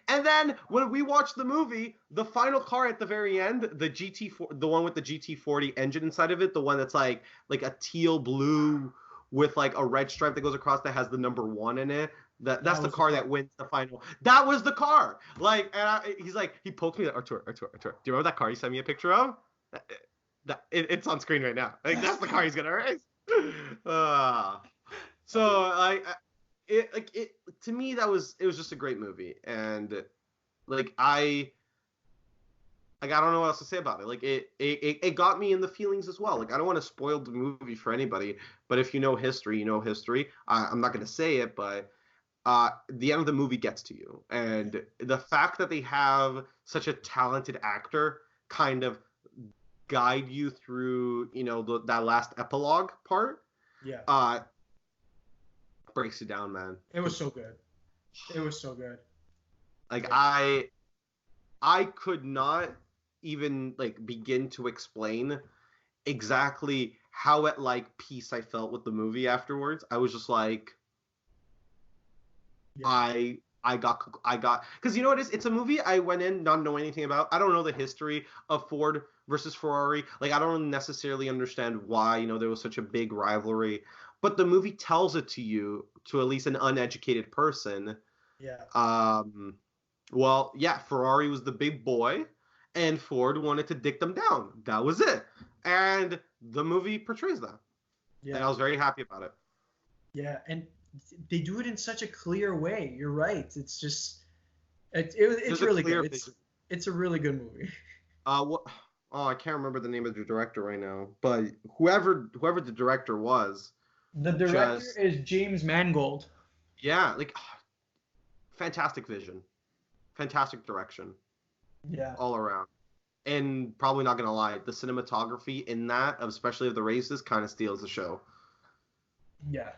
And then when we watched the movie, the final car at the very end, the GT4, the one with the GT40 engine inside of it, the one that's like a teal blue with like a red stripe that goes across that has the number 1 in it. That's the car that wins the final. That was the car. Like, and he's like, he poked me like, Artur. Do you remember that car you sent me a picture of? It's on screen right now. Like, that's the car he's gonna race. So like. It to me it was just a great movie, and like I don't know what else to say about it. Like it got me in the feelings as well. Like I don't want to spoil the movie for anybody, but if you know history, you know history. I'm not gonna say it, but the end of the movie gets to you, and the fact that they have such a talented actor kind of guide you through, that last epilogue part. Yeah. Breaks you down, man. It was so good. Like I could not even like begin to explain exactly how at like peace I felt with the movie afterwards. I was just like, yeah. I got because you know what it is? It's a movie I went in not knowing anything about. I don't know the history of Ford versus Ferrari. Like I don't necessarily understand why there was such a big rivalry. But the movie tells it to you, to at least an uneducated person. Yeah. Well, yeah, Ferrari was the big boy, and Ford wanted to dick them down. That was it. And the movie portrays that. Yeah. And I was very happy about it. Yeah, and they do it in such a clear way. You're right. It's just, it's really good. It's a really good movie. I can't remember the name of the director right now, but whoever the director was. The director is James Mangold. Yeah, like fantastic vision, fantastic direction. Yeah. All around. And probably not gonna lie, the cinematography in that, especially of the races, kind of steals the show. Yeah.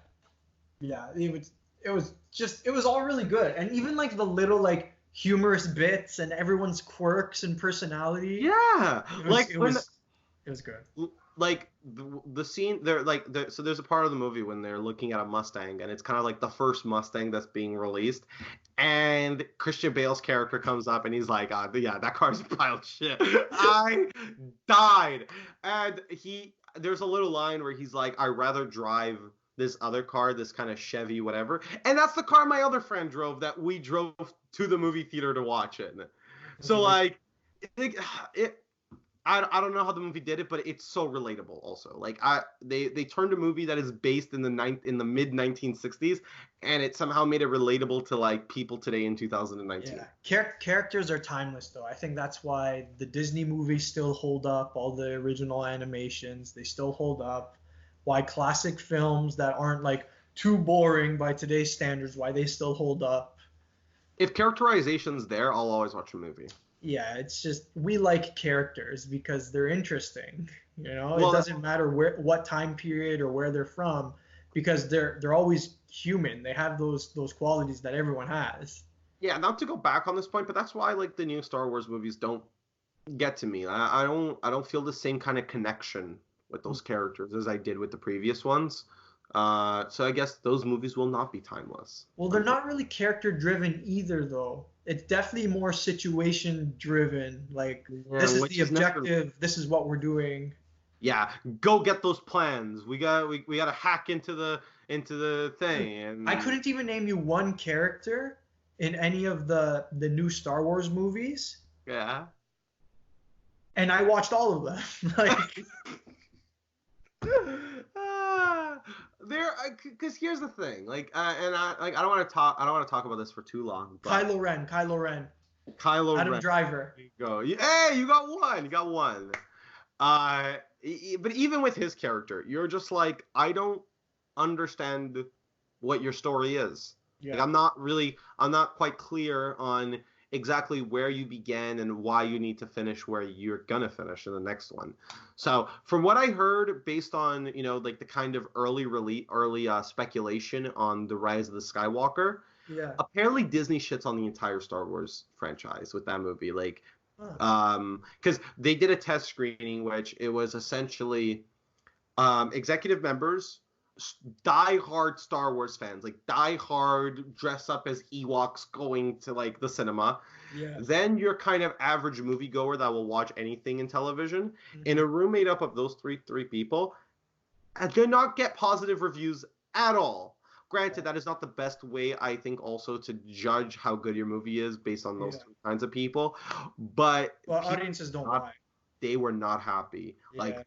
Yeah. It was all really good, and even like the little like humorous bits and everyone's quirks and personality. Yeah. It was good. Like the scene there, so there's a part of the movie when they're looking at a Mustang, and it's kind of like the first Mustang that's being released, and Christian Bale's character comes up and he's like, yeah, that car's a pile of shit. I died. And there's a little line where he's like, I'd rather drive this other car, this kind of Chevy whatever, and that's the car my other friend drove that we drove to the movie theater to watch it. So like I don't know how the movie did it, but it's so relatable. Also, like they turned a movie that is based in the mid 1960s, and it somehow made it relatable to like people today in 2019. Yeah, characters are timeless though. I think that's why the Disney movies still hold up. All the original animations, they still hold up. Why classic films that aren't like too boring by today's standards, why they still hold up. If characterization's there, I'll always watch a movie. Yeah, it's just we like characters because they're interesting. Well, it doesn't matter what time period or where they're from, because they're always human. They have those qualities that everyone has. Yeah, not to go back on this point, but that's why like the new Star Wars movies don't get to me. I don't feel the same kind of connection with those characters as I did with the previous ones. So I guess those movies will not be timeless. Well, they're not really character driven either, though. It's definitely more situation driven. Like, this is the objective. This is what we're doing. Yeah, go get those plans. We got to hack into the thing. And I couldn't even name you one character in any of the new Star Wars movies. Yeah. And I watched all of them. Like. Because here's the thing, like, and I don't want to talk about this for too long. But Kylo Ren. Adam Driver. There you go. Hey, you got one. But even with his character, you're just like, I don't understand what your story is. Yeah. Like, I'm not quite clear on exactly where you began and why you need to finish where you're gonna finish in the next one. So from what I heard, based on like the kind of early speculation on the rise of the Skywalker, Yeah. apparently Disney shits on the entire Star Wars franchise with that movie. Like, because they did a test screening, which it was essentially executive members, die-hard Star Wars fans, like die-hard dress up as Ewoks going to like the cinema. Yeah. Then your kind of average moviegoer that will watch anything in television. In a room made up of those three people, and did not get positive reviews at all. Granted, that is not the best way, I think, also to judge how good your movie is based on those three kinds of people. But audiences don't lie. They were not happy. Yeah.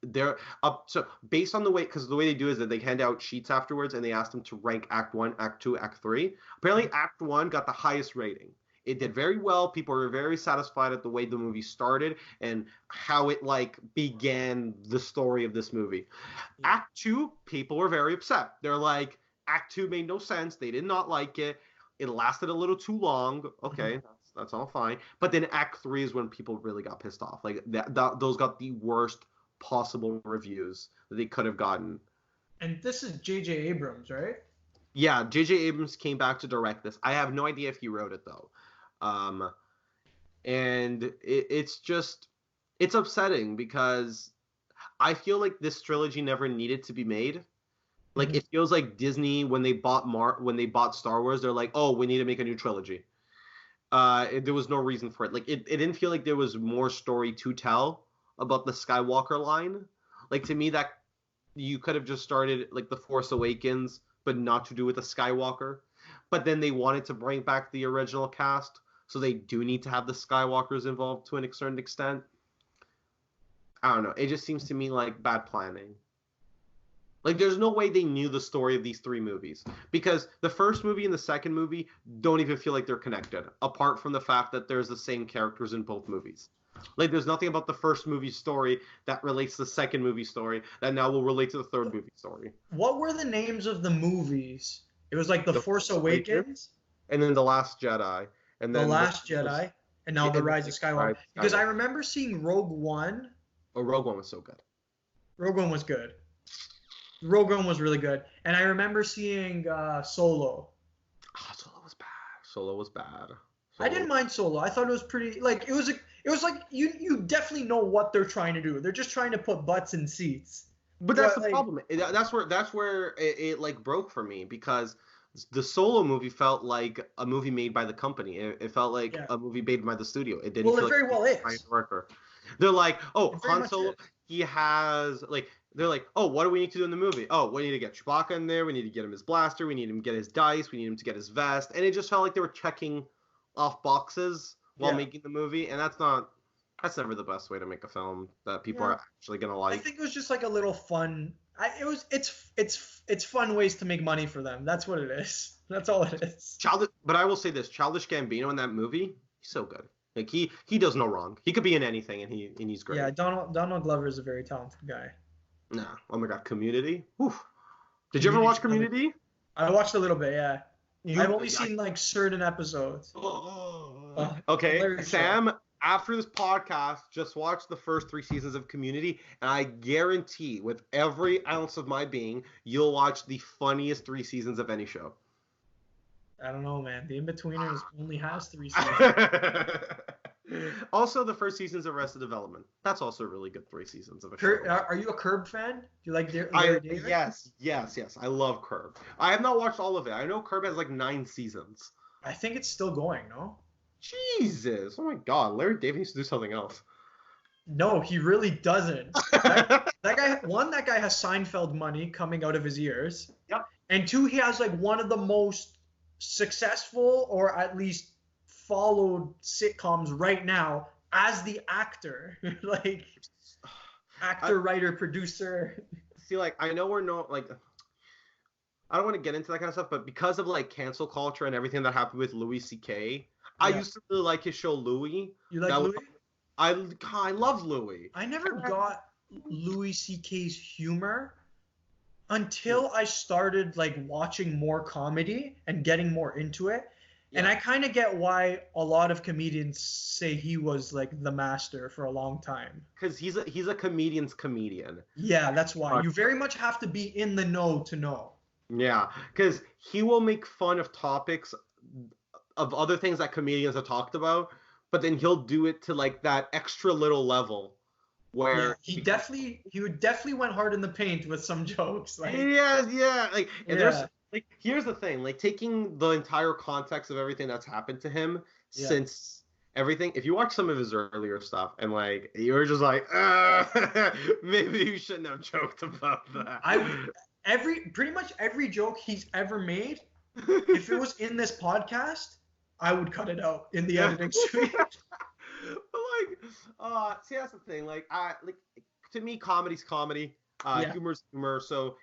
They're up. So based on the way, because the way they do is that they hand out sheets afterwards, and they ask them to rank Act 1, Act 2, Act 3. Apparently, Act 1 got the highest rating. It did very well. People were very satisfied at the way the movie started and how it like began the story of this movie. Yeah. Act 2, people were very upset. They're like, Act 2 made no sense. They did not like it. It lasted a little too long. Okay, that's all fine. But then Act 3 is when people really got pissed off. Like those got the worst possible reviews that they could have gotten. And this is J.J. Abrams, right? Yeah, J.J. Abrams came back to direct this. I have no idea if he wrote it though. And it's upsetting because I feel like this trilogy never needed to be made. Like it feels like Disney when they bought Star Wars, they're like, oh, we need to make a new trilogy. There was no reason for it. Like it didn't feel like there was more story to tell about the Skywalker line. Like to me, that you could have just started like The Force Awakens, but not to do with the Skywalker. But then they wanted to bring back the original cast. So they do need to have the Skywalkers involved to a certain extent. I don't know. It just seems to me like bad planning. Like, there's no way they knew the story of these three movies. Because the first movie and the second movie don't even feel like they're connected. Apart from the fact that there's the same characters in both movies. Like, there's nothing about the first movie story that relates to the second movie story that now will relate to the third movie story. What were the names of the movies? It was like The Force Awakens? And then The Last Jedi. And then The Last Jedi, and now The Rise of Skywalker. Because I remember seeing Rogue One. Oh, Rogue One was so good. Rogue One was good. Rogue One was really good. And I remember seeing Solo. Oh, Solo was bad. Solo. I didn't mind Solo. I thought it was pretty, like, it was like, you definitely know what they're trying to do. They're just trying to put butts in seats. But that's the problem. That's where it like broke for me, because the Solo movie felt like a movie made by the company. It felt like a movie made by the studio. It didn't feel like a worker. They're like, oh, Han Solo, he has, like, they're like, oh, what do we need to do in the movie? Oh, we need to get Chewbacca in there. We need to get him his blaster. We need him to get his dice. We need him to get his vest. And it just felt like they were checking off boxes while making the movie. And that's never the best way to make a film that people are actually going to like. I think it was just like a little fun. It's fun ways to make money for them. That's what it is. That's all it is. But I will say this: Childish Gambino in that movie, he's so good. Like he does no wrong. He could be in anything, and he's great. Yeah, Donald Glover is a very talented guy. No, oh my God, Community. Whew. Did you ever watch Community? I watched a little bit. Yeah, I've only seen like certain episodes. Okay, Sam. After this podcast, just watch the first 3 seasons of Community, and I guarantee, with every ounce of my being, you'll watch the funniest 3 seasons of any show. I don't know, man. The In-Betweeners only has 3 seasons. Also, the first seasons of Arrested Development. That's also really good 3 seasons of a show. Are you a Curb fan? Do you like Larry David? Yes. I love Curb. I have not watched all of it. I know Curb has like 9 seasons. I think it's still going, no? Jesus. Oh my God. Larry David needs to do something else. No, he really doesn't. that guy has Seinfeld money coming out of his ears. Yep. And 2, he has like one of the most successful, or at least followed, sitcoms right now as the actor. Like actor, writer, producer. See, like, I know we're not like, I don't want to get into that kind of stuff, but because of like cancel culture and everything that happened with Louis C.K., I used to really like his show Louis. You like Louis? I love Louis. I never got Louis C.K.'s humor until I started like watching more comedy and getting more into it. And I kind of get why a lot of comedians say he was like the master for a long time. Because he's a comedian's comedian. Yeah, that's why. You very much have to be in the know to know. Yeah, because he will make fun of topics of other things that comedians have talked about, but then he'll do it to like that extra little level where he definitely went hard in the paint with some jokes. Like, yeah, like and there's like here's the thing, like taking the entire context of everything that's happened to him since everything. If you watch some of his earlier stuff and like you're just like, maybe you shouldn't have joked about that. Pretty much every joke he's ever made, if it was in this podcast, I would cut it out in the editing suite. But like, see, that's the thing. Like, to me, comedy's comedy. Humor's humor. So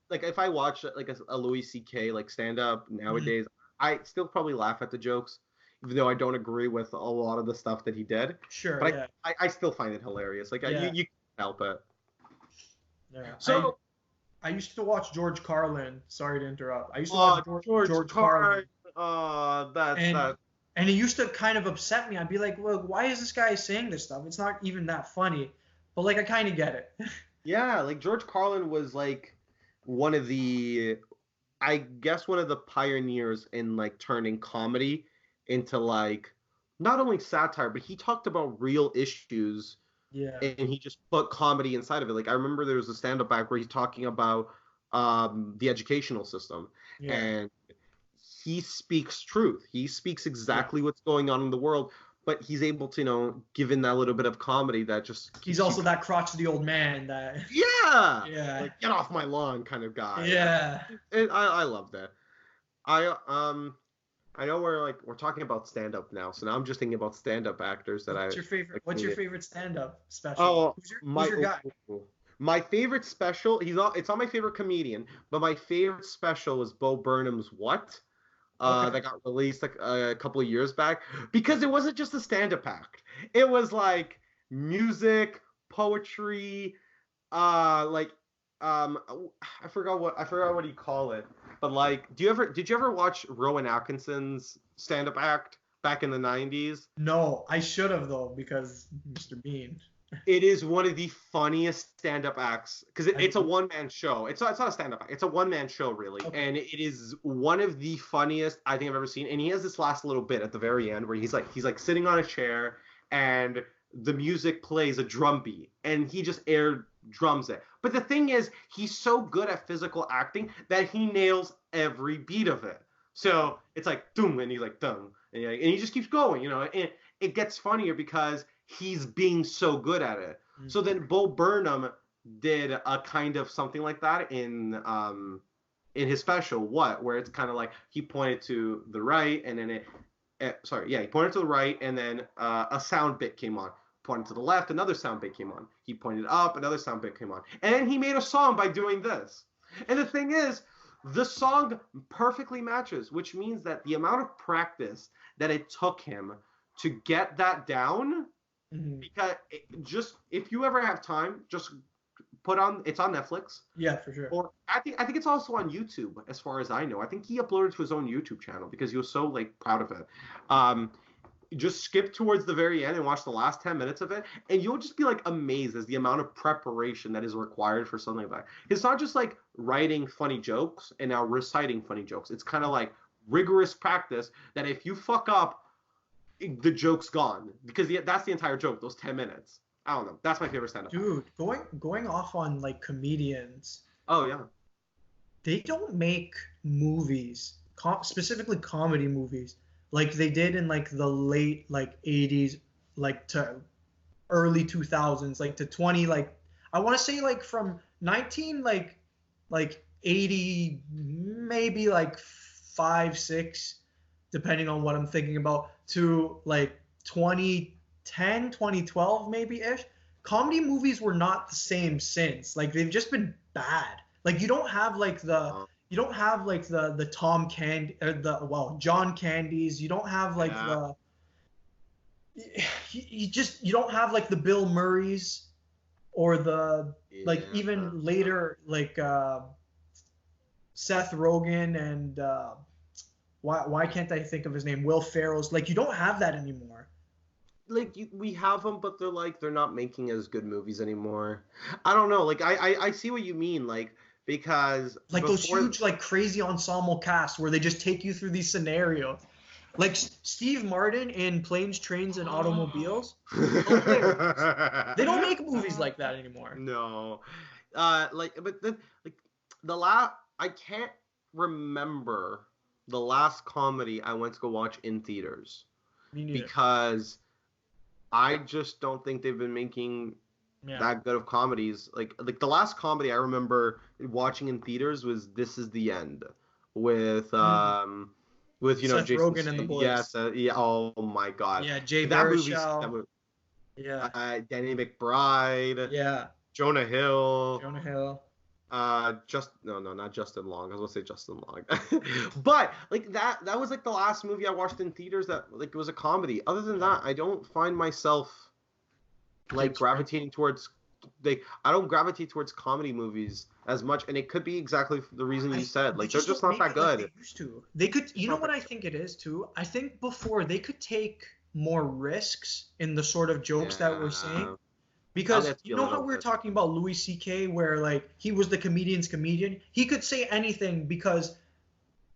like if I watch like a Louis C.K. like stand up nowadays, I still probably laugh at the jokes, even though I don't agree with a lot of the stuff that he did. Sure. But I still find it hilarious. Like you can't help it. Yeah. So I used to watch George Carlin. Sorry to interrupt. I used to watch George Carlin. And it used to kind of upset me. I'd be like, look, why is this guy saying this stuff? It's not even that funny. But like I kind of get it. Yeah, like George Carlin was like one of the pioneers in like turning comedy into like not only satire, but he talked about real issues. Yeah. And he just put comedy inside of it. Like I remember there was a stand-up act where he's talking about the educational system, and he speaks truth. He speaks exactly what's going on in the world, but he's able to, give in that little bit of comedy that just. He's also that crotchety old man that. Yeah. Like get off my lawn kind of guy. Yeah. And I love that. I know we're talking about stand-up now, so now I'm just thinking about stand-up actors that What's your favorite stand-up special? Oh, who's your guy? My favorite special, it's not my favorite comedian, but my favorite special was Bo Burnham's What? That got released a couple of years back, because it wasn't just a stand-up act. It was like music, poetry, I forgot what you call it. But like, did you ever watch Rowan Atkinson's stand-up act back in the 90s? No, I should have though, because Mr. Bean. It is one of the funniest stand-up acts, because it's a one-man show. It's not a stand-up act. It's a one-man show, really. Okay. And it is one of the funniest I think I've ever seen. And he has this last little bit at the very end where he's like sitting on a chair and the music plays a drum beat and he just air drums it. But the thing is, he's so good at physical acting that he nails every beat of it. So it's like doom, and he's like dum, and he just keeps going, and it gets funnier because he's being so good at it. Mm-hmm. So then Bo Burnham did a kind of something like that in his special where it's kind of like he pointed to the right, and then he pointed to the right, and then a sound bit came on. Pointed to the left, another sound bit came on. He pointed up, another sound bit came on. And then he made a song by doing this. And the thing is, the song perfectly matches, which means that the amount of practice that it took him to get that down, because if you ever have time, just it's on Netflix. Yeah, for sure. Or I think it's also on YouTube, as far as I know. I think he uploaded to his own YouTube channel because he was so like proud of it. Just skip towards the very end and watch the last 10 minutes of it, and you'll just be like amazed at the amount of preparation that is required for something like that. It's not just like writing funny jokes and now reciting funny jokes. It's kind of like rigorous practice that if you fuck up, the joke's gone, because that's the entire joke, those 10 minutes. I don't know. That's my favorite stand-up. Dude, going off on like comedians. Oh yeah. They don't make movies, specifically comedy movies, like they did in like the late like 80s, like to early 2000s, like to 20, like I want to say like from 19 like 80, maybe like 5, 6, depending on what I'm thinking about, to like 2010, 2012 maybe ish. Comedy movies were not the same since. Like they've just been bad. Like you don't have like the Tom Candy or John Candies. You don't have like you don't have like the Bill Murrays or the like even later like Seth Rogen and Why can't I think of his name? Will Ferrell's. Like, you don't have that anymore. Like, we have them, but they're not making as good movies anymore. I don't know. Like, I see what you mean. Like, because Like those huge, like, crazy ensemble casts where they just take you through these scenarios. Like Steve Martin in Planes, Trains, and Automobiles. They don't make movies like that anymore. No. I can't remember the last comedy I went to go watch in theaters. Me neither. Because I just don't think they've been making that good of comedies. Like the last comedy I remember watching in theaters was This Is the End with Seth Jason Rogen and the boys. Yes, yeah. Oh my God. Yeah, Jay Baruchel. Yeah. Danny McBride. Yeah. Jonah Hill. Not Justin Long. I was gonna say Justin Long. But like that was like the last movie I watched in theaters that like was a comedy. Other than that, I don't find myself like gravitating towards I don't gravitate towards comedy movies as much, and it could be exactly the reason you said. Like they're just not that good. Like they used to. They could. You know what I think it is too? I think before they could take more risks in the sort of jokes that we're saying. Because you know how we were talking about Louis C.K., where like he was the comedian's comedian? He could say anything because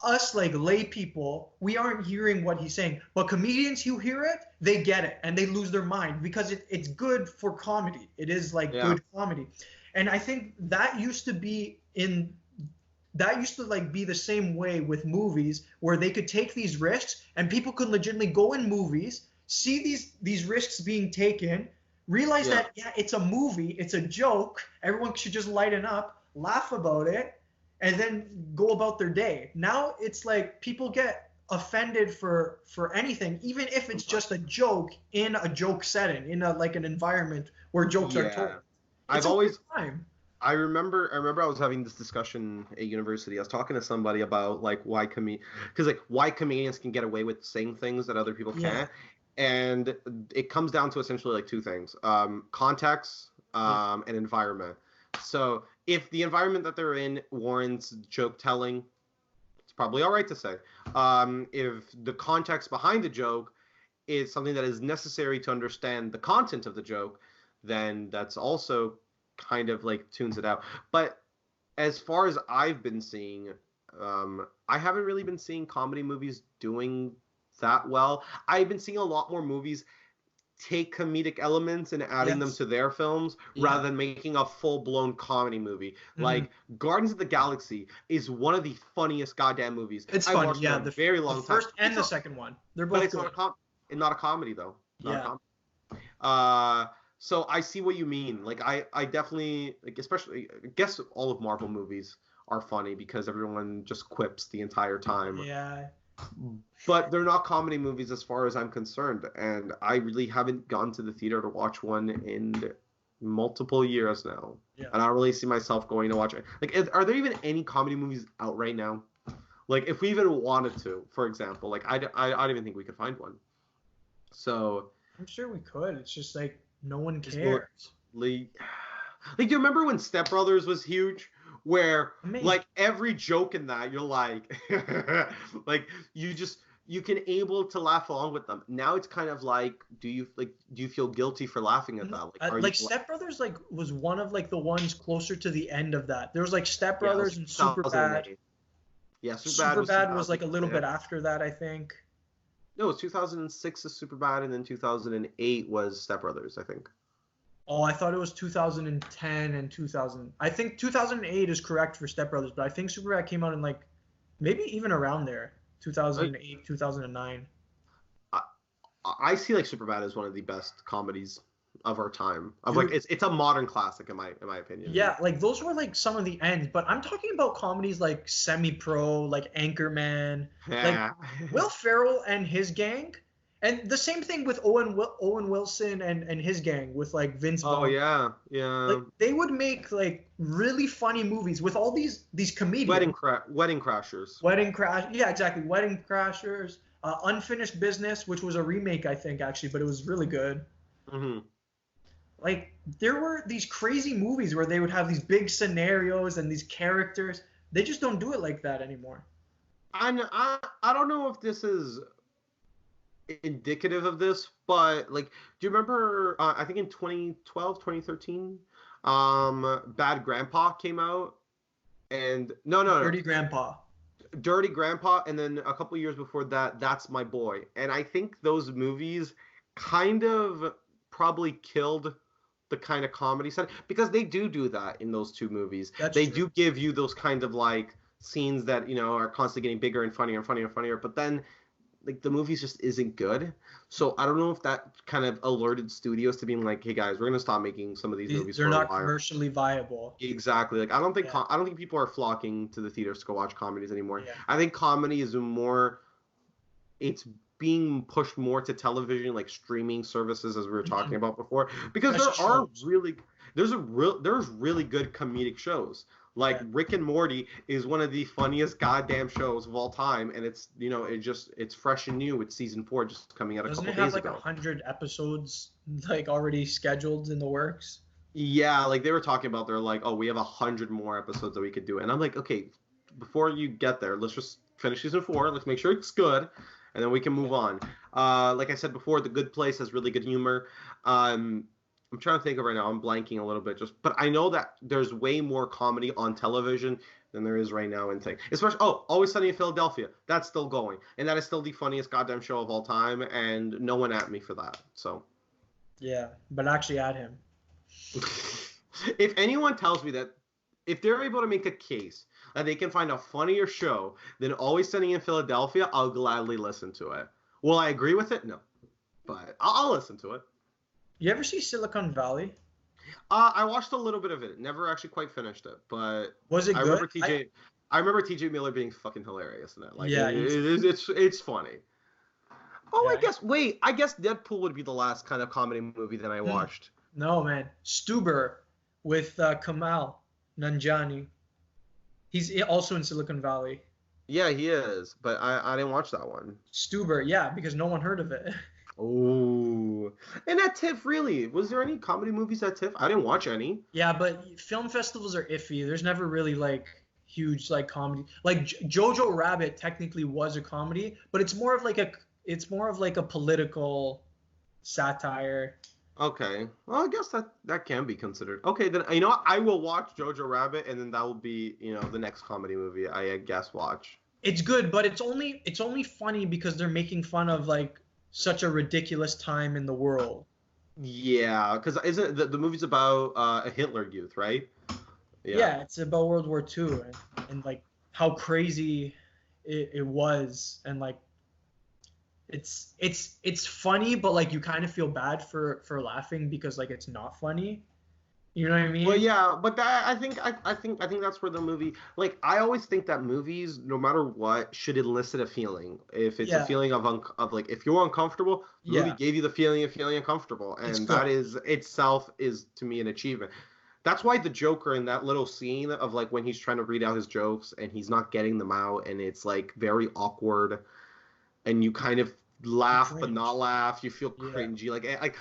us like lay people, we aren't hearing what he's saying. But comedians who hear it, they get it and they lose their mind because it's good for comedy. It is like good comedy. And I think that used to be like be the same way with movies where they could take these risks and people could legitimately go in movies, see these risks being taken, realize that, it's a movie, it's a joke, everyone should just lighten up, laugh about it, and then go about their day. Now it's like people get offended for anything, even if it's just a joke in a joke setting, in like an environment where jokes are told. I remember I was having this discussion at university. I was talking to somebody about like why comedians can get away with saying things that other people can't. And it comes down to essentially like two things: context and environment. So if the environment that they're in warrants joke telling, it's probably all right to say. If the context behind the joke is something that is necessary to understand the content of the joke, then that's also kind of like tunes it out. But as far as I've been seeing, I haven't really been seeing comedy movies doing that well. I've been seeing a lot more movies take comedic elements and adding them to their films rather than making a full-blown comedy movie. Like Guardians of the Galaxy is one of the funniest goddamn movies. It's funny, the very long time. The first and the second one. They're both it's not a comedy though. So I see what you mean. Like I definitely like, especially I guess all of Marvel movies are funny because everyone just quips the entire time. Yeah. But they're not comedy movies as far as I'm concerned, and I really haven't gone to the theater to watch one in multiple years now. Yeah. And I don't really see myself going to watch it. Like, are there even any comedy movies out right now? Like, if we even wanted to, for example, like I don't even think we could find one. So I'm sure we could. It's just like no one cares. Like, do you remember when Step Brothers was huge? Where like every joke in that you're like like you can able to laugh along with them. Now it's kind of like do you feel guilty for laughing at that? Like Step Brothers like was one of like the ones closer to the end of that. There was like Step Brothers and Superbad. Yeah, Superbad was like a little bit after that, I think. No, it was 2006 is Superbad, and then 2008 was Step Brothers, I think. Oh, I thought it was 2010 and 2000. I think 2008 is correct for Step Brothers, but I think Superbad came out in like maybe even around there, 2008, 2009. I see like Superbad as one of the best comedies of our time. It's a modern classic in my opinion. Yeah, like those were like some of the ends, but I'm talking about comedies like Semi-Pro, like Anchorman, like Will Ferrell and his gang. And the same thing with Owen Wilson and his gang with like Vince Vaughn. Oh yeah. Like they would make like really funny movies with all these comedians. Wedding Crashers. Yeah, exactly. Wedding Crashers. Unfinished Business, which was a remake, I think, actually, but it was really good. Mm-hmm. Like there were these crazy movies where they would have these big scenarios and these characters. They just don't do it like that anymore. I don't know if this is indicative of this, but like, do you remember? I think in 2012, 2013, Bad Grandpa came out, and no, Dirty Grandpa. Dirty Grandpa, and then a couple years before that, That's My Boy. And I think those movies kind of probably killed the kind of comedy side because they do that in those two movies. That's They true. do give you those kind of like scenes that are constantly getting bigger and funnier and funnier and funnier, but then like the movies just isn't good. So I don't know if that kind of alerted studios to being like, hey guys, we're gonna stop making some of these movies They're for a not while. commercially viable. Exactly. Like I don't think Yeah. I don't think people are flocking to the theaters to go watch comedies anymore. Yeah. I think comedy is more it's being pushed more to television, like streaming services, as we were talking about before, because Best there are shows. really there's really good comedic shows. Like Yeah. Rick and Morty is one of the funniest goddamn shows of all time, and it's fresh and new. It's season 4 just coming out Doesn't a it couple have days like ago. 100 episodes like already scheduled in the works? Yeah, like they were talking about, they're like, oh, we have 100 more episodes that we could do, and I'm like, okay, before you get there, let's just finish season 4. Let's make sure it's good, and then we can move on. Like I said before, The Good Place has really good humor. I'm trying to think of right now. I'm blanking a little bit, but I know that there's way more comedy on television than there is right now in things. Especially, Always Sunny in Philadelphia. That's still going, and that is still the funniest goddamn show of all time, and no one at me for that. So. Yeah, but actually add him. If anyone tells me that if they're able to make a case that they can find a funnier show than Always Sunny in Philadelphia, I'll gladly listen to it. Will I agree with it? No, but I'll listen to it. You ever see Silicon Valley? I watched a little bit of it. Never actually quite finished it, but Was it I good? remember TJ. I remember TJ Miller being fucking hilarious in it. Like, Yeah, it's funny. Oh, yeah. I guess Deadpool would be the last kind of comedy movie that I watched. No, man. Stuber with Kamal Nanjiani. He's also in Silicon Valley. Yeah, he is, but I didn't watch that one. Stuber, yeah, because no one heard of it. Oh, and at TIFF, really? Was there any comedy movies at TIFF? I didn't watch any. Yeah, but film festivals are iffy. There's never really like huge like comedy. Like Jojo Rabbit technically was a comedy, but it's more of like a political satire. Okay, well, I guess that can be considered. Okay, then what? I will watch Jojo Rabbit, and then that will be the next comedy movie I guess watch. It's good, but it's only funny because they're making fun of like such a ridiculous time in the world. Yeah, because isn't the movie's about a Hitler Youth, right? Yeah, it's about World War II and like how crazy it was, and like it's funny, but like you kind of feel bad for laughing because like it's not funny. You know what I mean? Well, yeah, but I think that's where the movie. Like, I always think that movies, no matter what, should elicit a feeling. If it's a feeling of like, if you're uncomfortable, the movie gave you the feeling of feeling uncomfortable, and that is itself is to me an achievement. That's why the Joker in that little scene of like when he's trying to read out his jokes and he's not getting them out, and it's like very awkward, and you kind of laugh but not laugh. You feel cringy, like.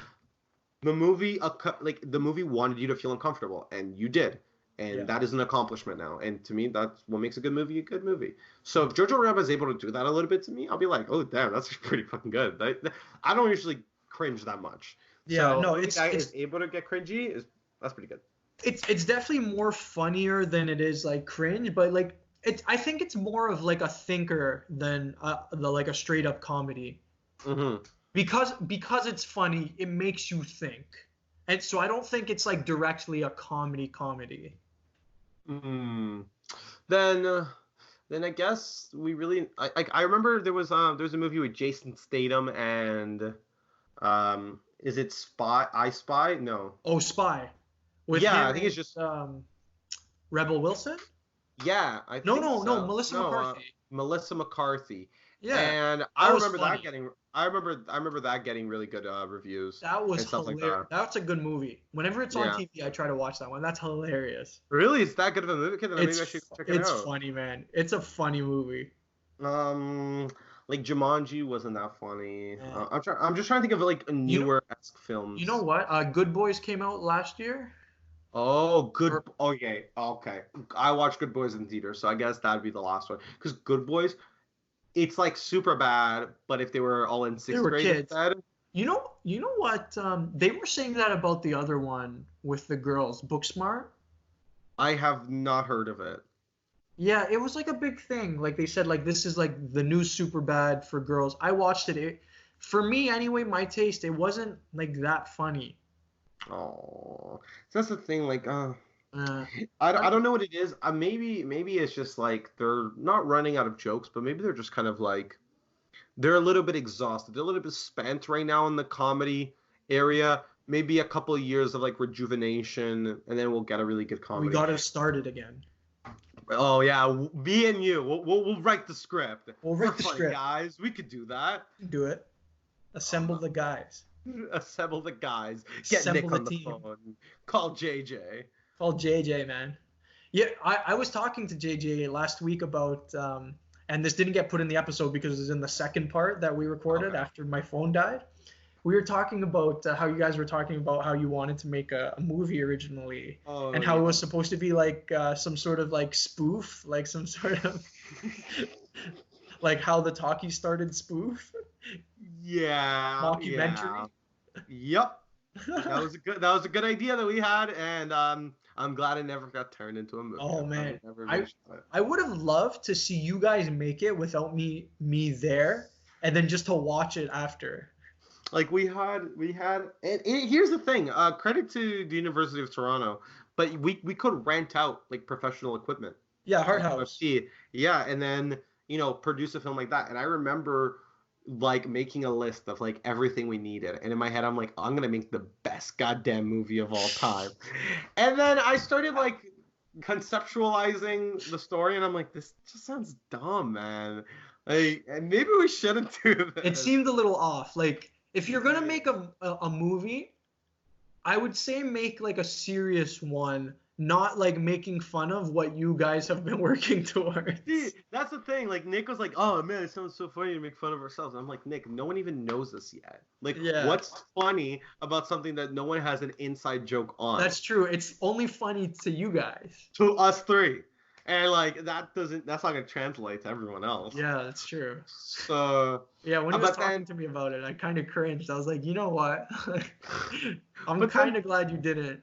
The movie wanted you to feel uncomfortable, and you did, and that is an accomplishment now. And to me, that's what makes a good movie a good movie. So if Jojo Rabbit is able to do that a little bit to me, I'll be like, oh damn, that's pretty fucking good. I don't usually cringe that much. Yeah, so no, it's able to get cringy that's pretty good. It's definitely more funnier than it is like cringe, but like I think it's more of like a thinker than like a straight up comedy. Mm-hmm. Because it's funny, it makes you think, and so I don't think it's like directly a comedy. Mm. Then I guess we really I remember there was a movie with Jason Statham and is it Spy? I Spy? No. Oh, Spy. With I think it's just Rebel Wilson. Yeah, I think no, so. Melissa McCarthy. Melissa McCarthy. Yeah, and I remember that getting really good reviews. That was hilarious. Like that. That's a good movie. Whenever it's on TV, I try to watch that one. That's hilarious. Really? It's that good of a movie? Then maybe I should check it out. It's funny, man. It's a funny movie. Like Jumanji wasn't that funny. Yeah. I'm just trying to think of like a newer-esque films. You know what? Good Boys came out last year. Oh, good. Okay. I watched Good Boys in theater, so I guess that'd be the last one. Because Good Boys, it's like super bad, but if they were all in They sixth were grade kids. instead. You know what? They were saying that about the other one with the girls, Booksmart. I have not heard of it. Yeah, it was like a big thing. Like they said, like this is like the new super bad for girls. I watched it. For me anyway, my taste, it wasn't like that funny. Oh, so that's the thing. Like, Uh, I don't know what it is. Maybe it's just like they're not running out of jokes, but maybe they're just kind of like they're a little bit exhausted. They're a little bit spent right now in the comedy area. Maybe a couple of years of like rejuvenation, and then we'll get a really good we comedy. got to start it again. Oh yeah, me and you, we'll write the script. We'll write We're the funny script. guys. We could do that. Do it. Assemble the guys. Assemble the guys. Get Assemble Nick on the the team. phone. Call JJ. Call JJ, man. Yeah, I was talking to JJ last week about, and this didn't get put in the episode because it was in the second part that we recorded after my phone died. We were talking about how you guys were talking about how you wanted to make a movie originally, and how it was supposed to be like some sort of like spoof, like some sort of like how the Talkies started spoof. Yeah. Mockumentary. Yeah. Yep. That was a good idea that we had, and I'm glad it never got turned into a movie. Oh man, I would have loved to see you guys make it without me there, and then just to watch it after. Like we had, and here's the thing. Credit to the University of Toronto, but we could rent out like professional equipment. Yeah, Hard House. Yeah, and then produce a film like that. And I remember like making a list of like everything we needed, and in my head I'm like, I'm gonna make the best goddamn movie of all time. And then I started like conceptualizing the story, and I'm like, this just sounds dumb, man. Like, and maybe we shouldn't do this. It seemed a little off. Like, if you're gonna make a movie, I would say make like a serious one, not like making fun of what you guys have been working towards. See, that's the thing. Like Nick was like, "Oh man, it sounds so funny to make fun of ourselves." I'm like, Nick, no one even knows this yet. Like, what's funny about something that no one has an inside joke on? That's true. It's only funny to you guys. To us three. And like that's not gonna translate to everyone else. Yeah, that's true. So yeah, when he was talking to me about it, I kind of cringed. I was like, you know what? I'm kind of glad you didn't.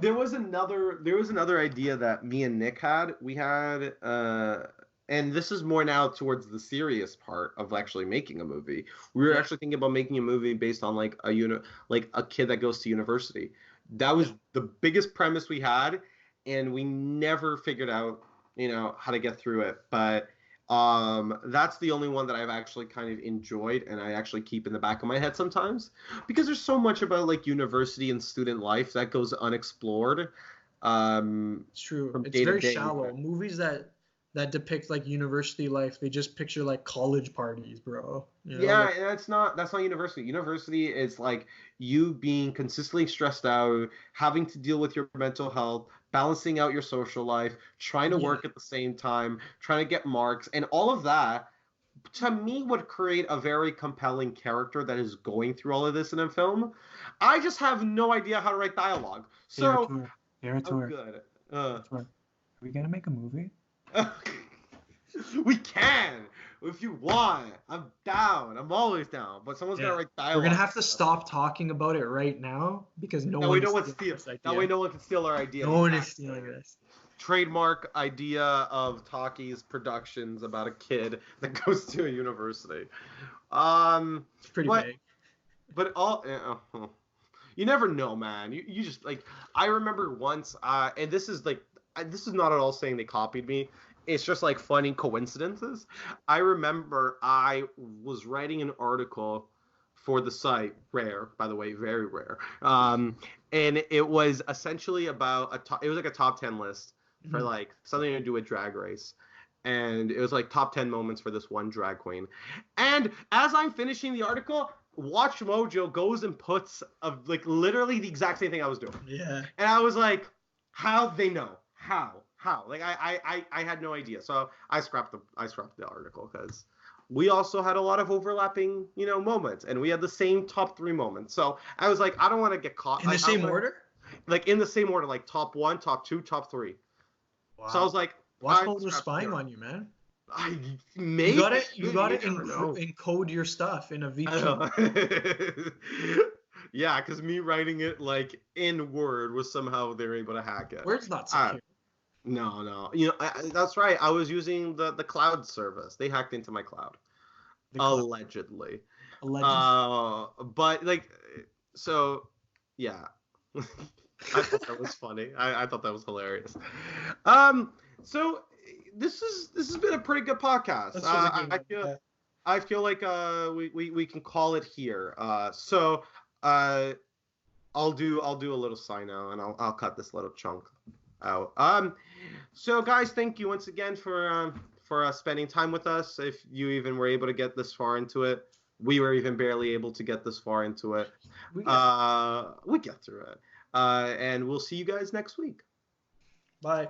There was another idea that me and Nick had. We had and this is more now towards the serious part of actually making a movie. We were actually thinking about making a movie based on like a kid that goes to university. That was the biggest premise we had, and we never figured out how to get through it. But that's the only one that I've actually kind of enjoyed, and I actually keep in the back of my head sometimes, because there's so much about like university and student life that goes unexplored. It's true. It's very shallow. Movies that depict like university life, they just picture like college parties, bro. Yeah, and that's not university. University is like you being consistently stressed out, having to deal with your mental health, balancing out your social life, trying to work at the same time, trying to get marks, and all of that, to me, would create a very compelling character that is going through all of this in a film. I just have no idea how to write dialogue. So, Artur, I'm good. Are we gonna make a movie? We can, if you want. I'm down. I'm always down. But someone's gotta write dialogue. We're gonna have to stop talking about it right now because no one can steal our idea. No one is stealing this. Trademark idea of Talkies Productions about a kid that goes to a university. It's pretty big. But you never know, man. You just like, I remember once, and this is not at all saying they copied me. It's just like funny coincidences. I remember I was writing an article for the site, rare, by the way, very rare. And it was essentially about it was like a top 10 list for like something to do with Drag Race. And it was like top 10 moments for this one drag queen. And as I'm finishing the article, Watch Mojo goes and puts like literally the exact same thing I was doing. Yeah. And I was like, how they know? How? Like I had no idea. So I scrapped the article because we also had a lot of overlapping, moments, and we had the same top 3 moments. So I was like, I don't want to get caught in the same order. Like in the same order, like top 1, top 2, top 3. Wow. So I was like, Watch Mojo spying on you, man. Maybe You gotta encode your stuff in a VPN. Yeah, because me writing it like in Word was somehow they're able to hack it. Word's not secure. No. That's right. I was using the cloud service. They hacked into my cloud. Allegedly. But like, so yeah. I thought that was funny. I thought that was hilarious. So this has been a pretty good podcast. I feel like we can call it here. So I'll do a little sign out, and I'll cut this little chunk out. So guys, thank you once again for spending time with us. If you even were able to get this far into it, we were even barely able to get this far into it. We get through it. And we'll see you guys next week. Bye.